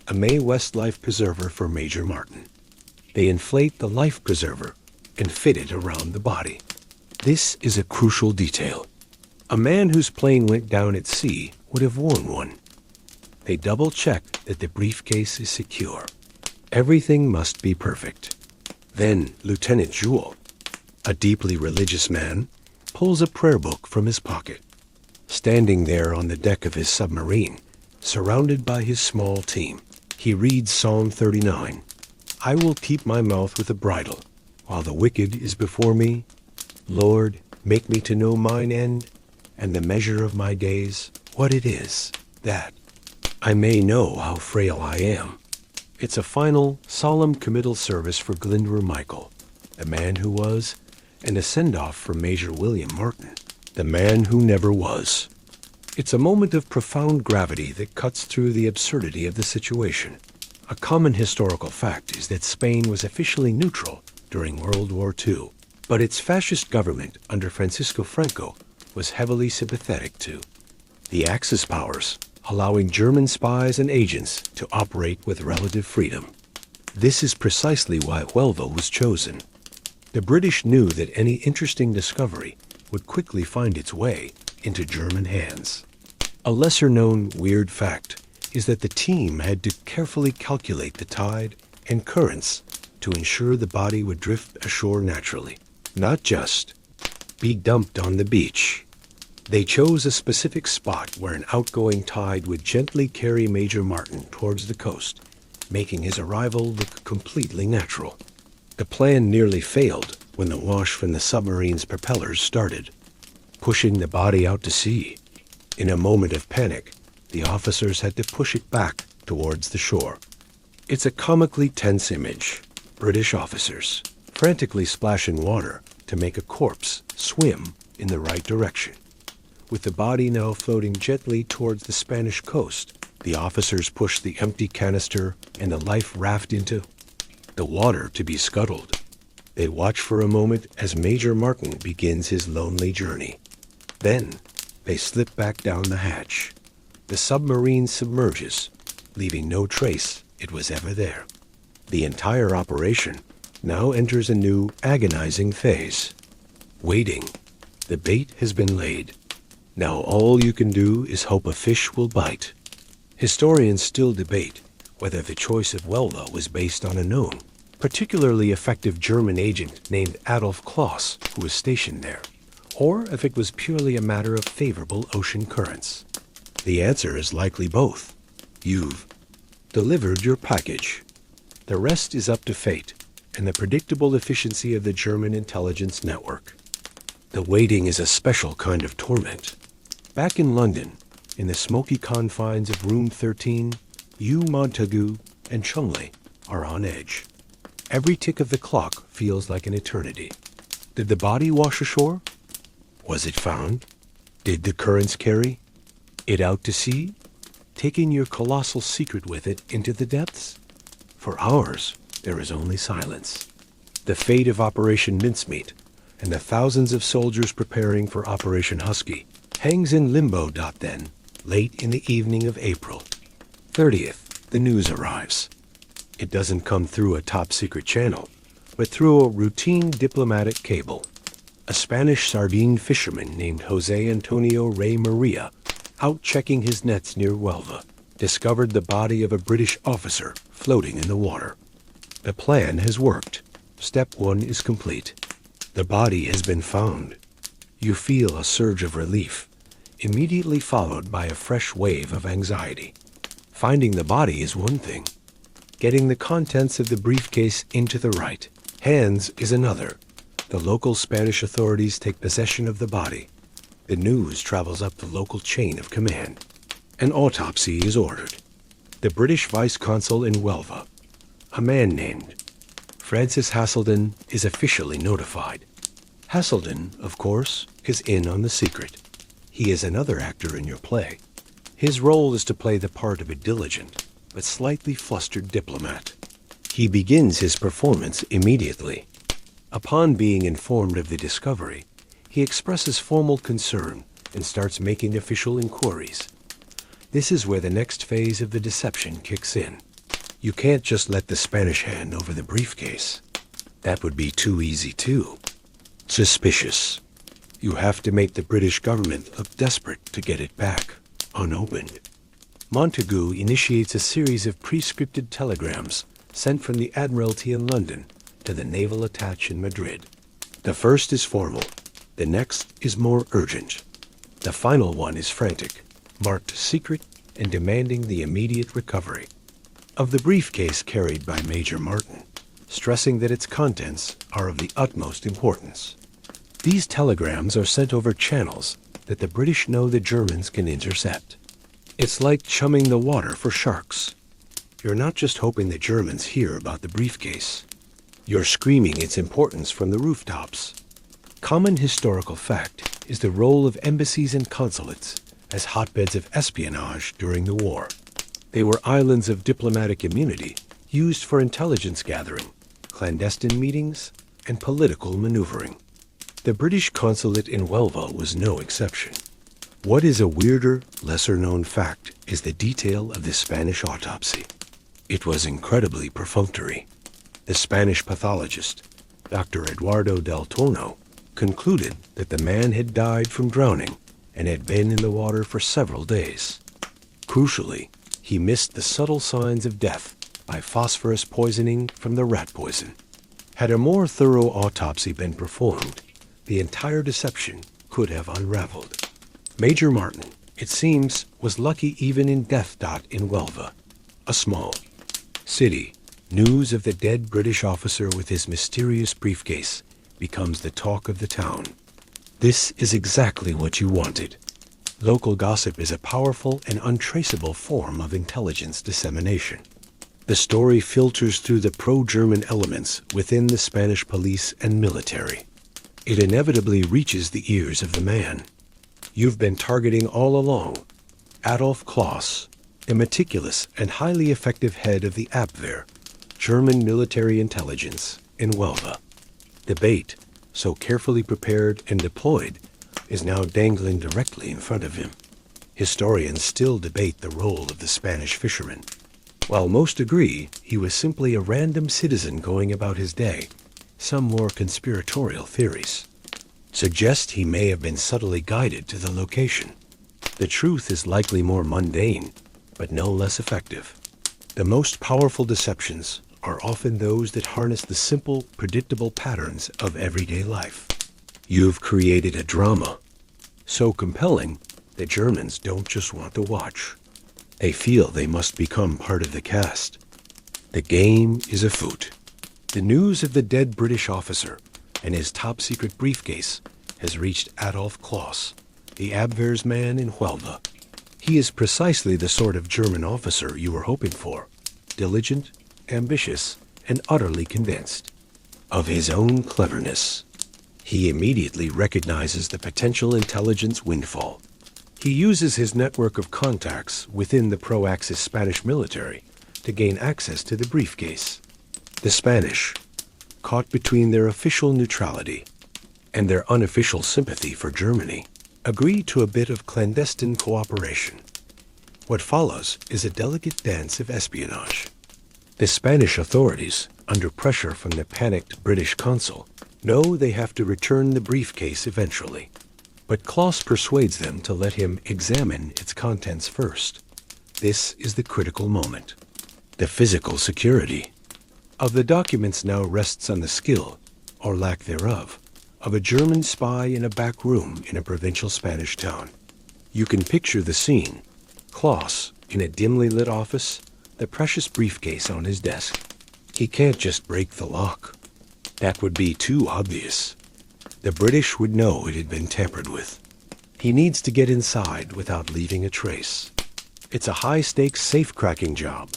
a Mae West life preserver for Major Martin. They inflate the life preserver and fit it around the body. This is a crucial detail. A man whose plane went down at sea would have worn one. They double-check that the briefcase is secure. Everything must be perfect. Then Lieutenant Jewell, a deeply religious man, pulls a prayer book from his pocket. Standing there on the deck of his submarine, surrounded by his small team, he reads Psalm 39. I will keep my mouth with a bridle, while the wicked is before me. Lord, make me to know mine end, and the measure of my days, what it is, that I may know how frail I am. It's a final, solemn committal service for Glyndwr Michael, the man who was, and a send-off for Major William Martin, the man who never was. It's a moment of profound gravity that cuts through the absurdity of the situation. A common historical fact is that Spain was officially neutral during World War II, but its fascist government under Francisco Franco was heavily sympathetic to the Axis powers, allowing German spies and agents to operate with relative freedom. This is precisely why Huelva was chosen. The British knew that any interesting discovery would quickly find its way into German hands. A lesser-known weird fact is that the team had to carefully calculate the tide and currents to ensure the body would drift ashore naturally, not just be dumped on the beach. They chose a specific spot where an outgoing tide would gently carry Major Martin towards the coast, making his arrival look completely natural. The plan nearly failed when the wash from the submarine's propellers started, pushing the body out to sea. In a moment of panic, the officers had to push it back towards the shore. It's a comically tense image. British officers frantically splashing water to make a corpse swim in the right direction. With the body now floating gently towards the Spanish coast, the officers push the empty canister and the life raft into the water to be scuttled. They watch for a moment as Major Martin begins his lonely journey. Then, they slip back down the hatch. The submarine submerges, leaving no trace it was ever there. The entire operation now enters a new, agonizing phase. Waiting. The bait has been laid. Now all you can do is hope a fish will bite. Historians still debate whether the choice of Huelva was based on a known, particularly effective German agent named Adolf Kloss, who was stationed there, or if it was purely a matter of favorable ocean currents. The answer is likely both. You've delivered your package. The rest is up to fate and the predictable efficiency of the German intelligence network. The waiting is a special kind of torment. Back in London, in the smoky confines of Room 13, you, Montagu, and Chumley are on edge. Every tick of the clock feels like an eternity. Did the body wash ashore? Was it found? Did the currents carry it out to sea, taking your colossal secret with it into the depths? For hours, there is only silence. The fate of Operation Mincemeat and the thousands of soldiers preparing for Operation Husky hangs in limbo. Then, late in the evening of April 30th, the news arrives. It doesn't come through a top-secret channel, but through a routine diplomatic cable. A Spanish sardine fisherman named José Antonio Rey Maria, out checking his nets near Huelva, discovered the body of a British officer floating in the water. The plan has worked. Step 1 is complete. The body has been found. You feel a surge of relief, immediately followed by a fresh wave of anxiety. Finding the body is one thing. Getting the contents of the briefcase into the right hands is another. The local Spanish authorities take possession of the body. The news travels up the local chain of command. An autopsy is ordered. The British vice consul in Huelva, a man named Francis Haselden, is officially notified. Haselden, of course, is in on the secret. He is another actor in your play. His role is to play the part of a diligent but slightly flustered diplomat. He begins his performance immediately. Upon being informed of the discovery, he expresses formal concern and starts making official inquiries. This is where the next phase of the deception kicks in. You can't just let the Spanish hand over the briefcase. That would be too easy too. Suspicious. You have to make the British government look desperate to get it back, unopened. Montagu initiates a series of pre-scripted telegrams sent from the Admiralty in London to the naval attache in Madrid. The first is formal. The next is more urgent. The final one is frantic, marked secret and demanding the immediate recovery of the briefcase carried by Major Martin, stressing that its contents are of the utmost importance. These telegrams are sent over channels that the British know the Germans can intercept. It's like chumming the water for sharks. You're not just hoping the Germans hear about the briefcase. You're screaming its importance from the rooftops. Common historical fact is the role of embassies and consulates as hotbeds of espionage during the war. They were islands of diplomatic immunity used for intelligence gathering, clandestine meetings, and political maneuvering. The British consulate in Huelva was no exception. What is a weirder, lesser-known fact is the detail of the Spanish autopsy. It was incredibly perfunctory. The Spanish pathologist, Dr. Eduardo del Torno, concluded that the man had died from drowning and had been in the water for several days. Crucially, he missed the subtle signs of death by phosphorus poisoning from the rat poison. Had a more thorough autopsy been performed, the entire deception could have unraveled. Major Martin, it seems, was lucky even in Death Dot in Huelva, a small city. News of the dead British officer with his mysterious briefcase becomes the talk of the town. This is exactly what you wanted. Local gossip is a powerful and untraceable form of intelligence dissemination. The story filters through the pro-German elements within the Spanish police and military. It inevitably reaches the ears of the man you've been targeting all along, Adolf Kloss, a meticulous and highly effective head of the Abwehr, German military intelligence, in Huelva. The bait, so carefully prepared and deployed, is now dangling directly in front of him. Historians still debate the role of the Spanish fisherman. While most agree he was simply a random citizen going about his day, some more conspiratorial theories suggest he may have been subtly guided to the location. The truth is likely more mundane, but no less effective. The most powerful deceptions are often those that harness the simple, predictable patterns of everyday life. You've created a drama so compelling that Germans don't just want to watch. They feel they must become part of the cast. The game is afoot. The news of the dead British officer and his top-secret briefcase has reached Adolf Kloss, the Abwehr's man in Huelva. He is precisely the sort of German officer you were hoping for, diligent, ambitious, and utterly convinced of his own cleverness. He immediately recognizes the potential intelligence windfall. He uses his network of contacts within the pro-Axis Spanish military to gain access to the briefcase. The Spanish, caught between their official neutrality and their unofficial sympathy for Germany, agree to a bit of clandestine cooperation. What follows is a delicate dance of espionage. The Spanish authorities, under pressure from the panicked British consul, know they have to return the briefcase eventually. But Kloss persuades them to let him examine its contents first. This is the critical moment. The physical security of the documents now rests on the skill, or lack thereof, of a German spy in a back room in a provincial Spanish town. You can picture the scene. Kloss, in a dimly lit office, the precious briefcase on his desk. He can't just break the lock. That would be too obvious. The British would know it had been tampered with. He needs to get inside without leaving a trace. It's a high-stakes safe-cracking job.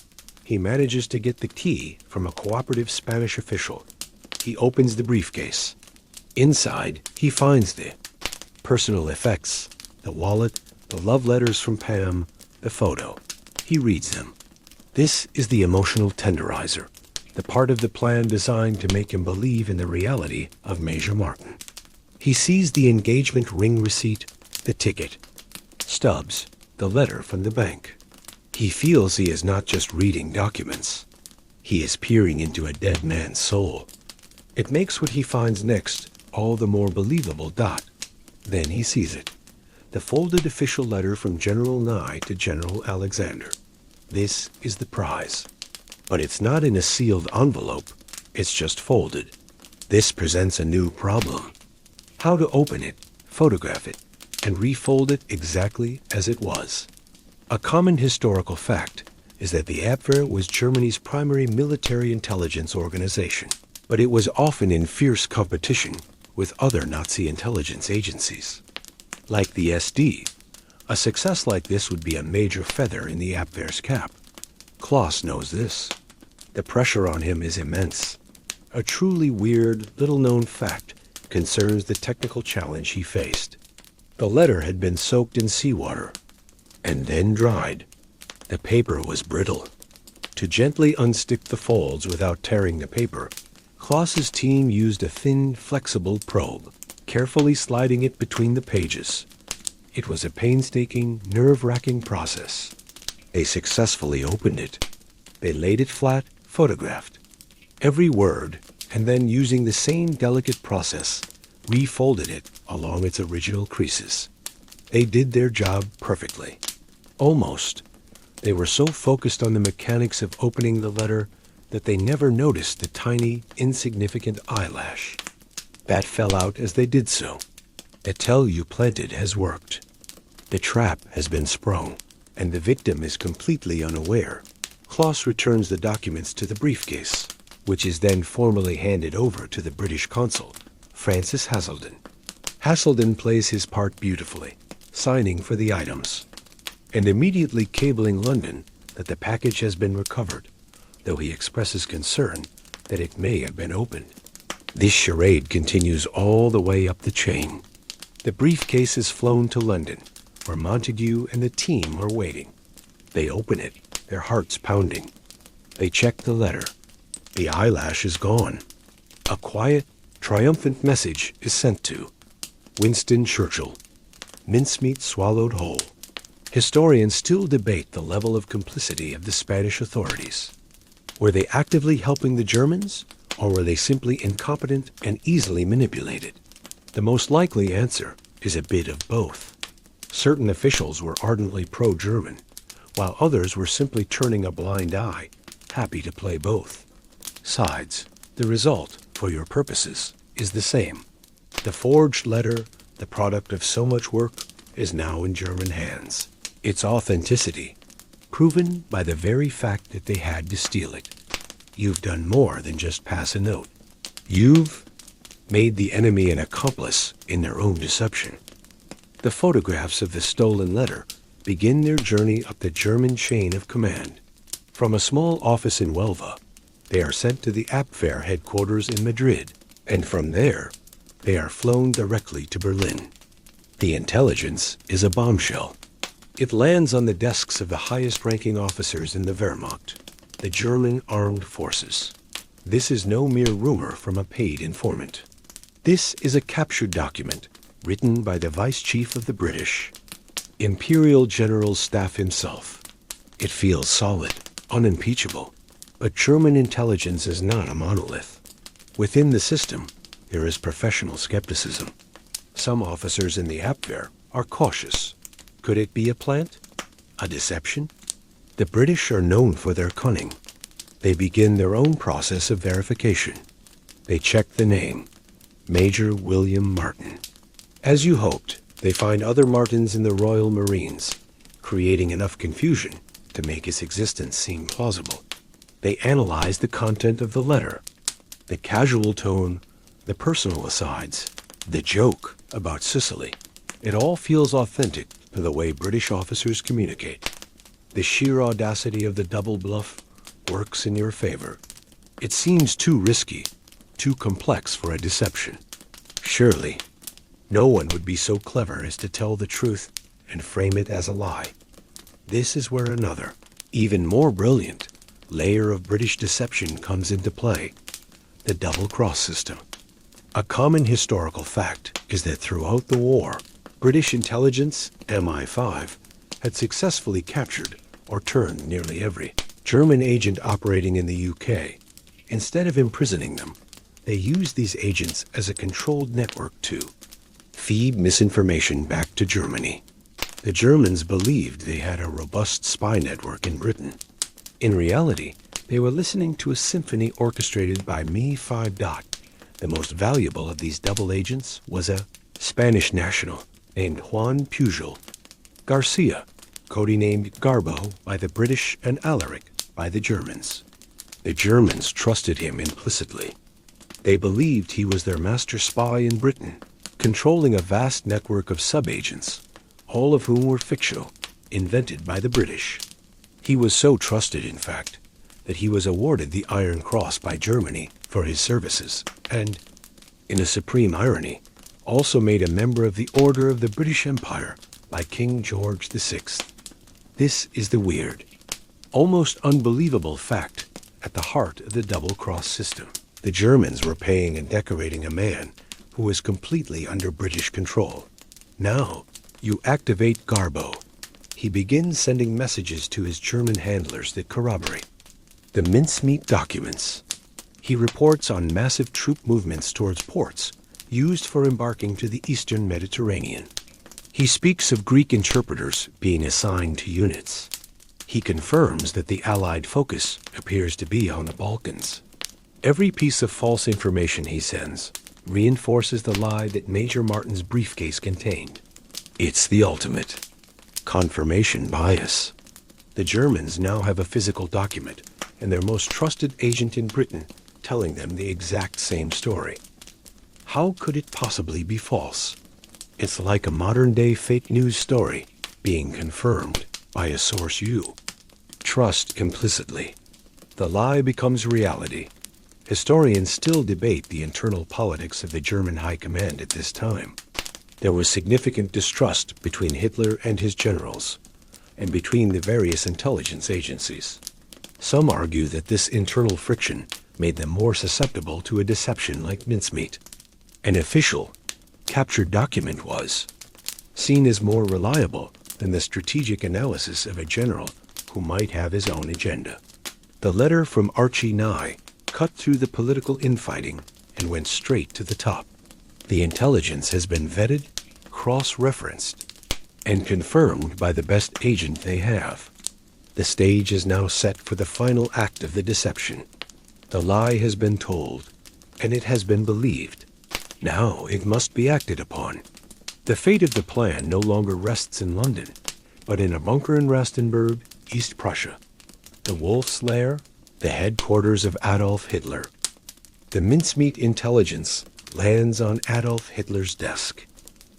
He manages to get the key from a cooperative Spanish official. He opens the briefcase. Inside, he finds the personal effects, the wallet, the love letters from Pam, the photo. He reads them. This is the emotional tenderizer, the part of the plan designed to make him believe in the reality of Major Martin. He sees the engagement ring receipt, the ticket, stubs, the letter from the bank. He feels he is not just reading documents. He is peering into a dead man's soul. It makes what he finds next all the more believable. Then he sees it. The folded official letter from General Nye to General Alexander. This is the prize. But it's not in a sealed envelope. It's just folded. This presents a new problem. How to open it, photograph it, and refold it exactly as it was. A common historical fact is that the Abwehr was Germany's primary military intelligence organization, but it was often in fierce competition with other Nazi intelligence agencies. Like the SD, a success like this would be a major feather in the Abwehr's cap. Kloss knows this. The pressure on him is immense. A truly weird, little-known fact concerns the technical challenge he faced. The letter had been soaked in seawater and then dried. The paper was brittle. To gently unstick the folds without tearing the paper, Kloss's team used a thin, flexible probe, carefully sliding it between the pages. It was a painstaking, nerve-wracking process. They successfully opened it. They laid it flat, photographed every word, and then, using the same delicate process, refolded it along its original creases. They did their job perfectly. Almost. They were so focused on the mechanics of opening the letter that they never noticed the tiny, insignificant eyelash. That fell out as they did so. The tell you planted has worked. The trap has been sprung, and the victim is completely unaware. Klaus returns the documents to the briefcase, which is then formally handed over to the British consul, Francis Haselden. Haselden plays his part beautifully, signing for the items, and immediately cabling London that the package has been recovered, though he expresses concern that it may have been opened. This charade continues all the way up the chain. The briefcase is flown to London, where Montague and the team are waiting. They open it, their hearts pounding. They check the letter. The eyelash is gone. A quiet, triumphant message is sent to Winston Churchill. Mincemeat swallowed whole. Historians still debate the level of complicity of the Spanish authorities. Were they actively helping the Germans, or were they simply incompetent and easily manipulated? The most likely answer is a bit of both. Certain officials were ardently pro-German, while others were simply turning a blind eye, happy to play both sides. The result, for your purposes, is the same. The forged letter, the product of so much work, is now in German hands. Its authenticity, proven by the very fact that they had to steal it. You've done more than just pass a note. You've made the enemy an accomplice in their own deception. The photographs of the stolen letter begin their journey up the German chain of command. From a small office in Huelva, they are sent to the Abwehr headquarters in Madrid, and from there, they are flown directly to Berlin. The intelligence is a bombshell. It lands on the desks of the highest-ranking officers in the Wehrmacht, the German armed forces. This is no mere rumor from a paid informant. This is a captured document written by the Vice Chief of the British, Imperial General Staff himself. It feels solid, unimpeachable, but German intelligence is not a monolith. Within the system, there is professional skepticism. Some officers in the Abwehr are cautious. Could it be a plant? A deception? The British are known for their cunning. They begin their own process of verification. They check the name, Major William Martin. As you hoped, they find other Martins in the Royal Marines, creating enough confusion to make his existence seem plausible. They analyze the content of the letter, the casual tone, the personal asides, the joke about Sicily. It all feels authentic to the way British officers communicate. The sheer audacity of the double bluff works in your favor. It seems too risky, too complex for a deception. Surely, no one would be so clever as to tell the truth and frame it as a lie. This is where another, even more brilliant, layer of British deception comes into play: the double-cross system. A common historical fact is that throughout the war, British intelligence, MI5, had successfully captured or turned nearly every German agent operating in the UK. Instead of imprisoning them, they used these agents as a controlled network to feed misinformation back to Germany. The Germans believed they had a robust spy network in Britain. In reality, they were listening to a symphony orchestrated by Mi-5. The most valuable of these double agents was a Spanish national named Juan Pujol. Garcia, codenamed Garbo by the British and Alaric by the Germans. The Germans trusted him implicitly. They believed he was their master spy in Britain, controlling a vast network of sub-agents, all of whom were fictional, invented by the British. He was so trusted, in fact, that he was awarded the Iron Cross by Germany for his services, and, in a supreme irony, also made a member of the Order of the British Empire by King George VI. This is the weird, almost unbelievable fact at the heart of the double-cross system. The Germans were paying and decorating a man who was completely under British control. Now, you activate Garbo. He begins sending messages to his German handlers that corroborate the mincemeat documents. He reports on massive troop movements towards ports used for embarking to the eastern Mediterranean. He speaks of Greek interpreters being assigned to units. He confirms that the Allied focus appears to be on the Balkans. Every piece of false information he sends reinforces the lie that Major Martin's briefcase contained. It's the ultimate confirmation bias. The Germans now have a physical document and their most trusted agent in Britain telling them the exact same story. How could it possibly be false? It's like a modern-day fake news story being confirmed by a source you trust implicitly. The lie becomes reality. Historians still debate the internal politics of the German high command at this time. There was significant distrust between Hitler and his generals, and between the various intelligence agencies. Some argue that this internal friction made them more susceptible to a deception like mincemeat. An official, captured document was seen as more reliable than the strategic analysis of a general who might have his own agenda. The letter from Archie Nye cut through the political infighting and went straight to the top. The intelligence has been vetted, cross-referenced, and confirmed by the best agent they have. The stage is now set for the final act of the deception. The lie has been told, and it has been believed. Now it must be acted upon. The fate of the plan no longer rests in London, but in a bunker in Rastenburg, East Prussia. The Wolf's Lair, the headquarters of Adolf Hitler. The mincemeat intelligence lands on Adolf Hitler's desk.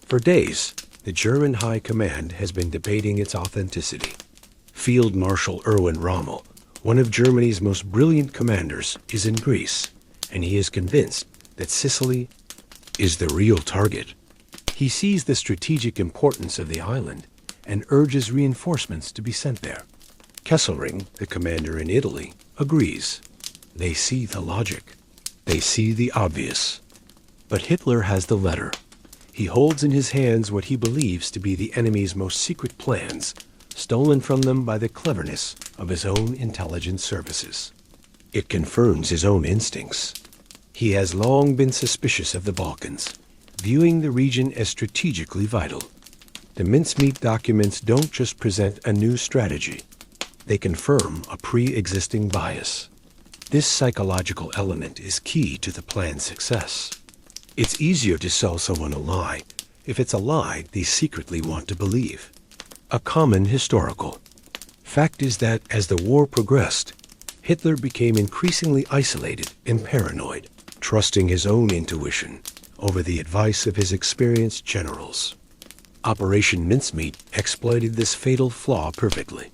For days, the German High Command has been debating its authenticity. Field Marshal Erwin Rommel, one of Germany's most brilliant commanders, is in Greece, and he is convinced that Sicily is the real target. He sees the strategic importance of the island and urges reinforcements to be sent there. Kesselring, the commander in Italy, agrees. They see the logic. They see the obvious. But Hitler has the letter. He holds in his hands what he believes to be the enemy's most secret plans, stolen from them by the cleverness of his own intelligence services. It confirms his own instincts. He has long been suspicious of the Balkans, viewing the region as strategically vital. The mincemeat documents don't just present a new strategy. They confirm a pre-existing bias. This psychological element is key to the plan's success. It's easier to sell someone a lie if it's a lie they secretly want to believe. A common historical fact is that as the war progressed, Hitler became increasingly isolated and paranoid, trusting his own intuition over the advice of his experienced generals. Operation Mincemeat exploited this fatal flaw perfectly.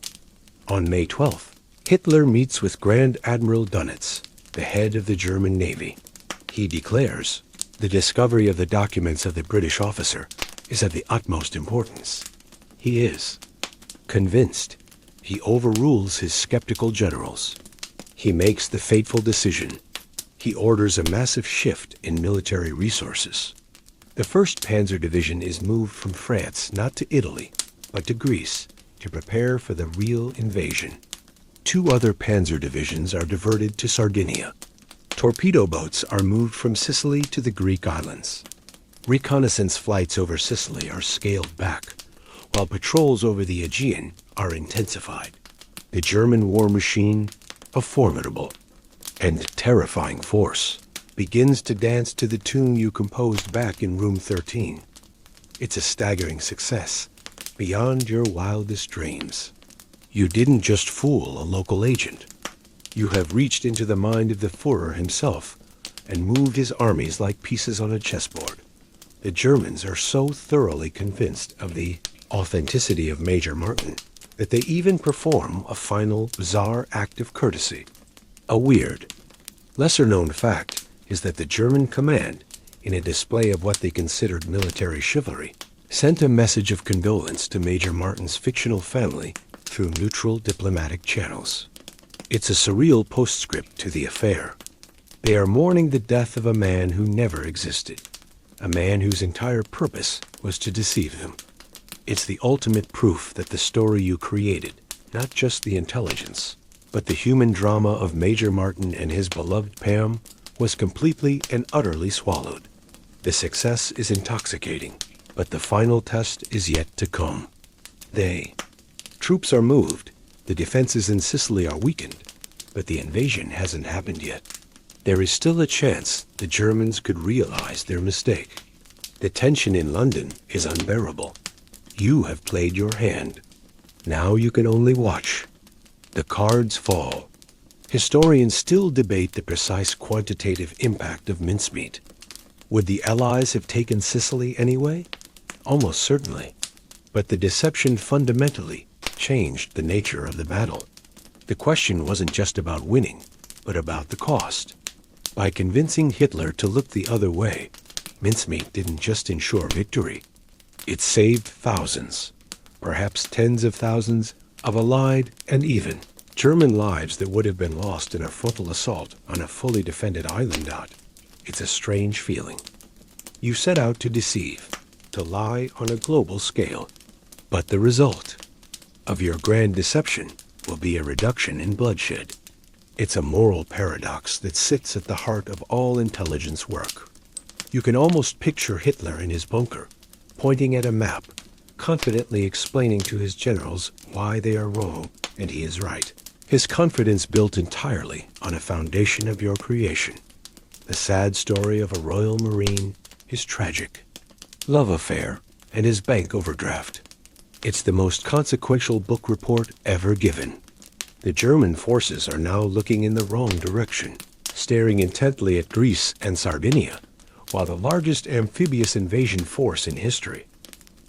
On May 12th, Hitler meets with Grand Admiral Dönitz, the head of the German Navy. He declares, the discovery of the documents of the British officer is of the utmost importance. He is convinced. He overrules his skeptical generals. He makes the fateful decision. He orders a massive shift in military resources. The 1st Panzer Division is moved from France not to Italy, but to Greece to prepare for the real invasion. 2 other Panzer Divisions are diverted to Sardinia. Torpedo boats are moved from Sicily to the Greek islands. Reconnaissance flights over Sicily are scaled back, while patrols over the Aegean are intensified. The German war machine, a formidable and terrifying force, begins to dance to the tune you composed back in Room 13. It's a staggering success, beyond your wildest dreams. You didn't just fool a local agent. You have reached into the mind of the Führer himself and moved his armies like pieces on a chessboard. The Germans are so thoroughly convinced of the authenticity of Major Martin that they even perform a final bizarre act of courtesy. A weird, lesser-known fact is that the German command, in a display of what they considered military chivalry, sent a message of condolence to Major Martin's fictional family through neutral diplomatic channels. It's a surreal postscript to the affair. They are mourning the death of a man who never existed, a man whose entire purpose was to deceive them. It's the ultimate proof that the story you created, not just the intelligence, but the human drama of Major Martin and his beloved Pam, was completely and utterly swallowed. The success is intoxicating, but the final test is yet to come. Troops are moved, The defenses in Sicily are weakened, but the invasion hasn't happened yet. There is still a chance the Germans could realize their mistake. The tension in London is unbearable. You have played your hand. Now you can only watch. The cards fall. Historians still debate the precise quantitative impact of mincemeat. Would the Allies have taken Sicily anyway? Almost certainly. But the deception fundamentally changed the nature of the battle. The question wasn't just about winning, but about the cost. By convincing Hitler to look the other way, mincemeat didn't just ensure victory. It saved thousands, perhaps tens of thousands, of Allied and even German lives that would have been lost in a frontal assault on a fully defended island. It's a strange feeling. You set out to deceive, to lie on a global scale. But the result of your grand deception will be a reduction in bloodshed. It's a moral paradox that sits at the heart of all intelligence work. You can almost picture Hitler in his bunker, pointing at a map, confidently explaining to his generals why they are wrong and he is right. His confidence built entirely on a foundation of your creation. The sad story of a Royal Marine, his tragic love affair, and his bank overdraft. It's the most consequential book report ever given. The German forces are now looking in the wrong direction, staring intently at Greece and Sardinia, while the largest amphibious invasion force in history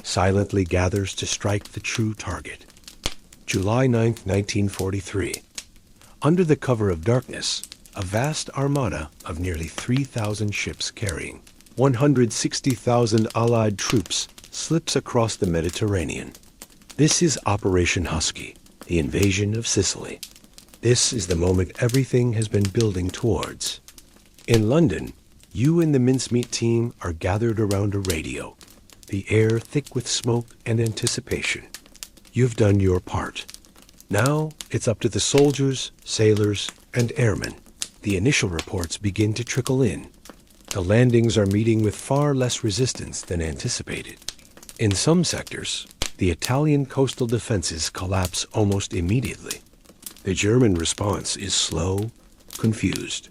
silently gathers to strike the true target. July 9, 1943. Under the cover of darkness, a vast armada of nearly 3,000 ships carrying 160,000 Allied troops slips across the Mediterranean. This is Operation Husky, the invasion of Sicily. This is the moment everything has been building towards. In London, you and the mincemeat team are gathered around a radio, the air thick with smoke and anticipation. You've done your part. Now it's up to the soldiers, sailors, and airmen. The initial reports begin to trickle in. The landings are meeting with far less resistance than anticipated. In some sectors, the Italian coastal defenses collapse almost immediately. The German response is slow, confused.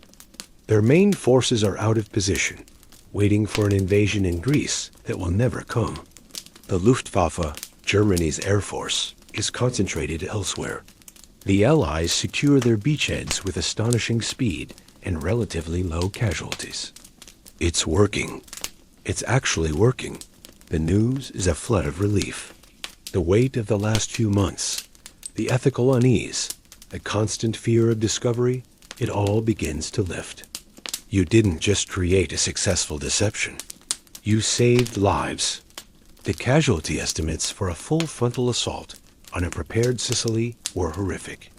Their main forces are out of position, waiting for an invasion in Greece that will never come. The Luftwaffe, Germany's air force, is concentrated elsewhere. The Allies secure their beachheads with astonishing speed and relatively low casualties. It's working. It's actually working. The news is a flood of relief. The weight of the last few months, the ethical unease, the constant fear of discovery, it all begins to lift. You didn't just create a successful deception. You saved lives. The casualty estimates for a full frontal assault on a prepared Sicily were horrific.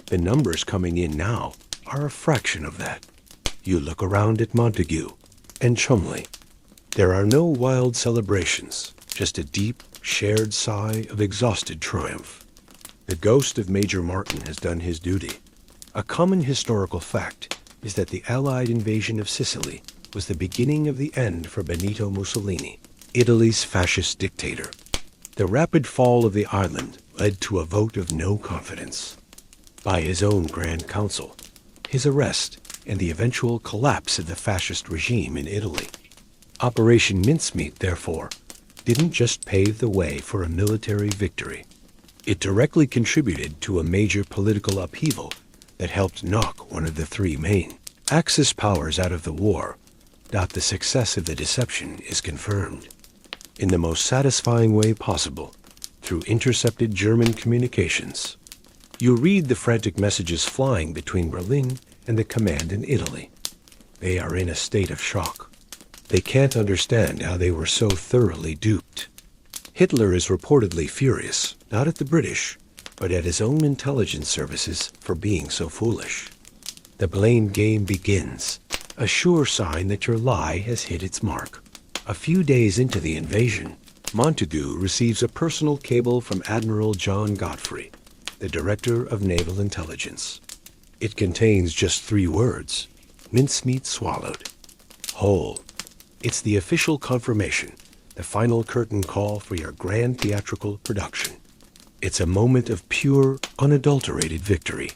The numbers coming in now are a fraction of that. You look around at Montague and Chumley. There are no wild celebrations, just a deep, shared sigh of exhausted triumph. The ghost of Major Martin has done his duty. A common historical fact is that the Allied invasion of Sicily was the beginning of the end for Benito Mussolini, Italy's fascist dictator. The rapid fall of the island led to a vote of no confidence by his own Grand Council, his arrest, and the eventual collapse of the fascist regime in Italy. Operation Mincemeat, therefore, didn't just pave the way for a military victory. It directly contributed to a major political upheaval that helped knock one of the three main Axis powers out of the war. The success of the deception is confirmed in the most satisfying way possible through intercepted German communications. You read the frantic messages flying between Berlin and the command in Italy. They are in a state of shock. They can't understand how they were so thoroughly duped. Hitler is reportedly furious, not at the British, but at his own intelligence services for being so foolish. The blame game begins, a sure sign that your lie has hit its mark. A few days into the invasion, Montague receives a personal cable from Admiral John Godfrey, the Director of Naval Intelligence. It contains just 3 words: mincemeat swallowed. Whole. It's the official confirmation, the final curtain call for your grand theatrical production. It's a moment of pure, unadulterated victory.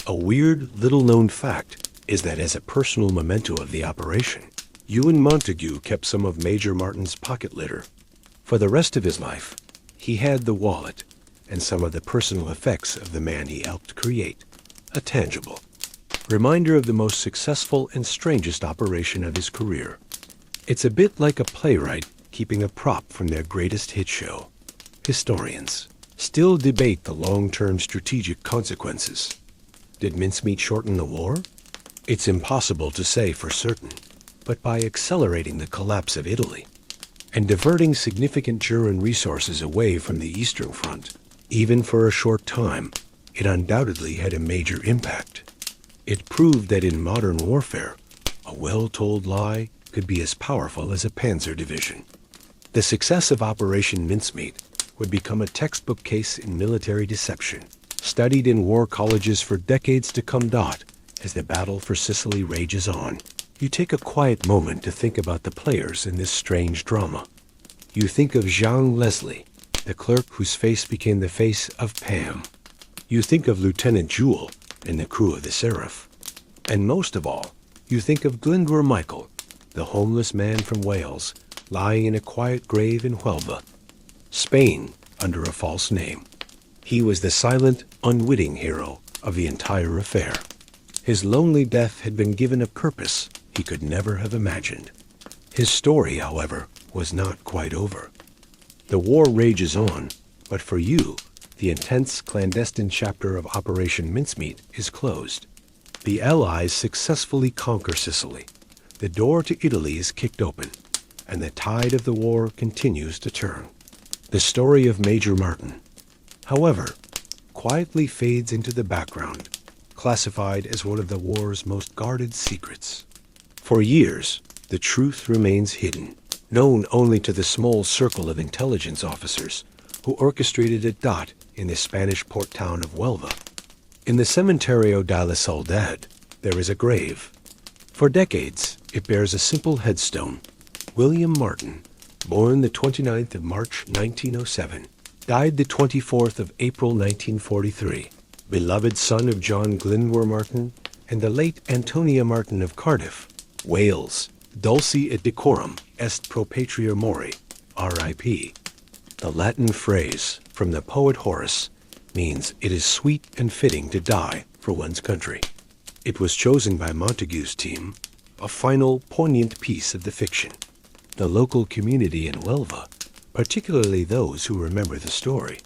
A weird, little-known fact is that as a personal memento of the operation, Ewan Montague kept some of Major Martin's pocket litter. For the rest of his life, he had the wallet and some of the personal effects of the man he helped create, a tangible reminder of the most successful and strangest operation of his career. It's a bit like a playwright keeping a prop from their greatest hit show. Historians still debate the long-term strategic consequences. Did mincemeat shorten the war? It's impossible to say for certain, but by accelerating the collapse of Italy and diverting significant German resources away from the Eastern Front, even for a short time, it undoubtedly had a major impact. It proved that in modern warfare, a well-told lie could be as powerful as a panzer division. The success of Operation Mincemeat would become a textbook case in military deception, studied in war colleges for decades to come. As the battle for Sicily rages on, you take a quiet moment to think about the players in this strange drama. You think of Jean Leslie, the clerk whose face became the face of Pam. You think of Lieutenant Jewell and the crew of the Seraph. And most of all, you think of Glyndwr Michael, the homeless man from Wales, lying in a quiet grave in Huelva, Spain, under a false name. He was the silent, unwitting hero of the entire affair. His lonely death had been given a purpose he could never have imagined. His story, however, was not quite over. The war rages on, but for you, the intense clandestine chapter of Operation Mincemeat is closed. The Allies successfully conquer Sicily. The door to Italy is kicked open, and the tide of the war continues to turn. The story of Major Martin, however, quietly fades into the background, classified as one of the war's most guarded secrets. For years, the truth remains hidden, known only to the small circle of intelligence officers who orchestrated a in the Spanish port town of Huelva. In the Cementerio de la Soledad, there is a grave. For decades, it bears a simple headstone. William Martin, born the 29th of March 1907, died the 24th of April 1943, beloved son of John Glyndwr Martin and the late Antonia Martin of Cardiff, Wales, dulci et decorum est pro patria mori, R.I.P. The Latin phrase from the poet Horace means it is sweet and fitting to die for one's country. It was chosen by Montague's team, a final, poignant piece of the fiction. The local community in Huelva, particularly those who remember the story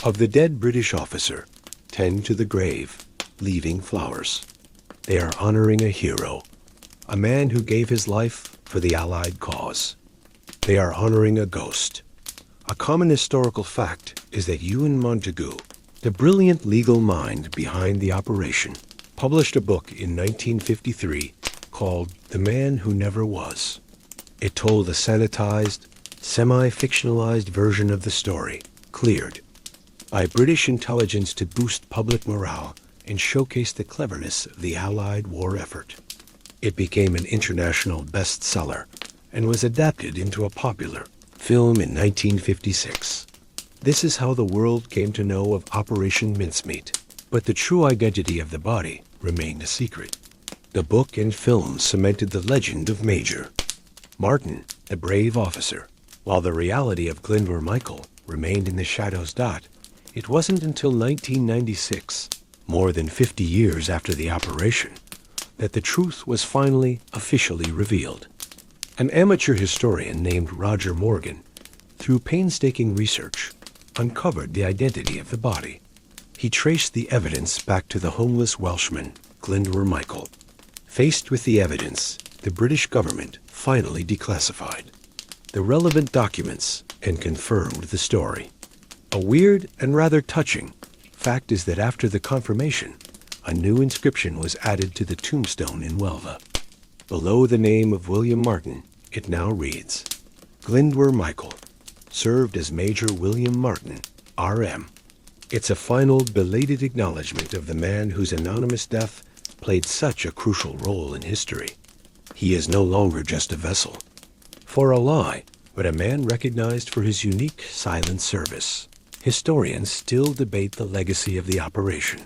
of the dead British officer, tend to the grave, leaving flowers. They are honoring a hero, a man who gave his life for the Allied cause. They are honoring a ghost. A common historical fact is that Ewan Montague, the brilliant legal mind behind the operation, published a book in 1953 called The Man Who Never Was. It told a sanitized, semi-fictionalized version of the story, cleared by British intelligence to boost public morale and showcase the cleverness of the Allied war effort. It became an international bestseller and was adapted into a popular film in 1956. This is how the world came to know of Operation Mincemeat, but the true identity of the body remained a secret. The book and film cemented the legend of Major Martin, the brave officer, while the reality of Glyndwr Michael remained in the shadows. It wasn't until 1996, more than 50 years after the operation, that the truth was finally officially revealed. An amateur historian named Roger Morgan, through painstaking research, uncovered the identity of the body. He traced the evidence back to the homeless Welshman, Glyndwr Michael. Faced with the evidence, the British government finally declassified the relevant documents and confirmed the story. A weird and rather touching fact is that after the confirmation, a new inscription was added to the tombstone in Huelva. Below the name of William Martin, it now reads, Glyndwr Michael, served as Major William Martin, R.M. It's a final, belated acknowledgement of the man whose anonymous death played such a crucial role in history. He is no longer just a vessel for a lie, but a man recognized for his unique silent service. Historians still debate the legacy of the operation.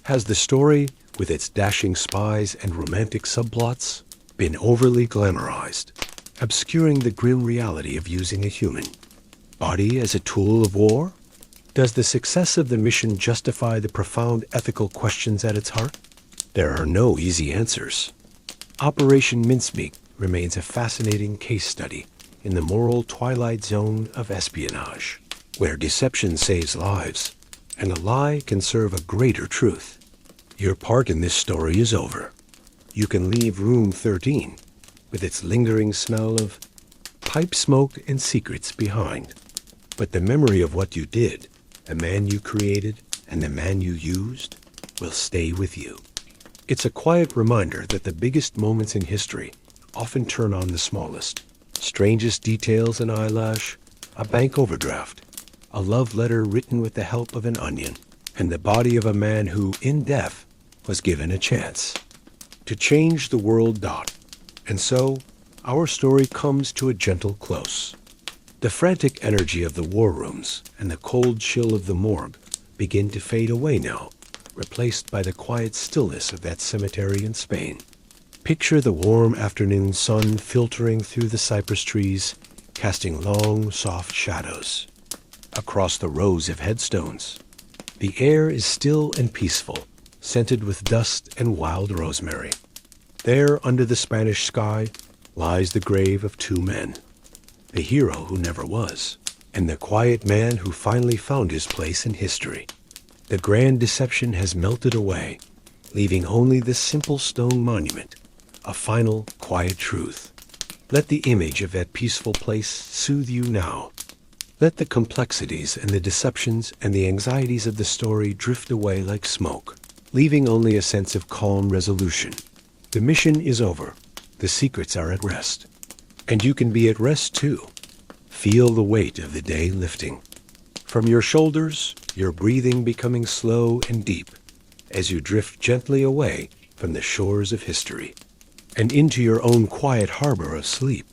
Has the story, with its dashing spies and romantic subplots, been overly glamorized, obscuring the grim reality of using a human body as a tool of war? Does the success of the mission justify the profound ethical questions at its heart? There are no easy answers. Operation Mincemeat remains a fascinating case study in the moral twilight zone of espionage, where deception saves lives and a lie can serve a greater truth. Your part in this story is over. You can leave room 13 with its lingering smell of pipe smoke and secrets behind. But the memory of what you did, the man you created, and the man you used will stay with you. It's a quiet reminder that the biggest moments in history often turn on the smallest. Strangest details an eyelash, a bank overdraft, a love letter written with the help of an onion, and the body of a man who, in death, was given a chance to change the world. And so, our story comes to a gentle close. The frantic energy of the war rooms and the cold chill of the morgue begin to fade away now, replaced by the quiet stillness of that cemetery in Spain. Picture the warm afternoon sun filtering through the cypress trees, casting long, soft shadows across the rows of headstones. The air is still and peaceful, scented with dust and wild rosemary. There, under the Spanish sky, lies the grave of two men, the hero who never was, and the quiet man who finally found his place in history. The grand deception has melted away, leaving only the simple stone monument, a final, quiet truth. Let the image of that peaceful place soothe you now. Let the complexities and the deceptions and the anxieties of the story drift away like smoke, leaving only a sense of calm resolution. The mission is over. The secrets are at rest. And you can be at rest too. Feel the weight of the day lifting. From your shoulders, your breathing becoming slow and deep as you drift gently away from the shores of history and into your own quiet harbor of sleep.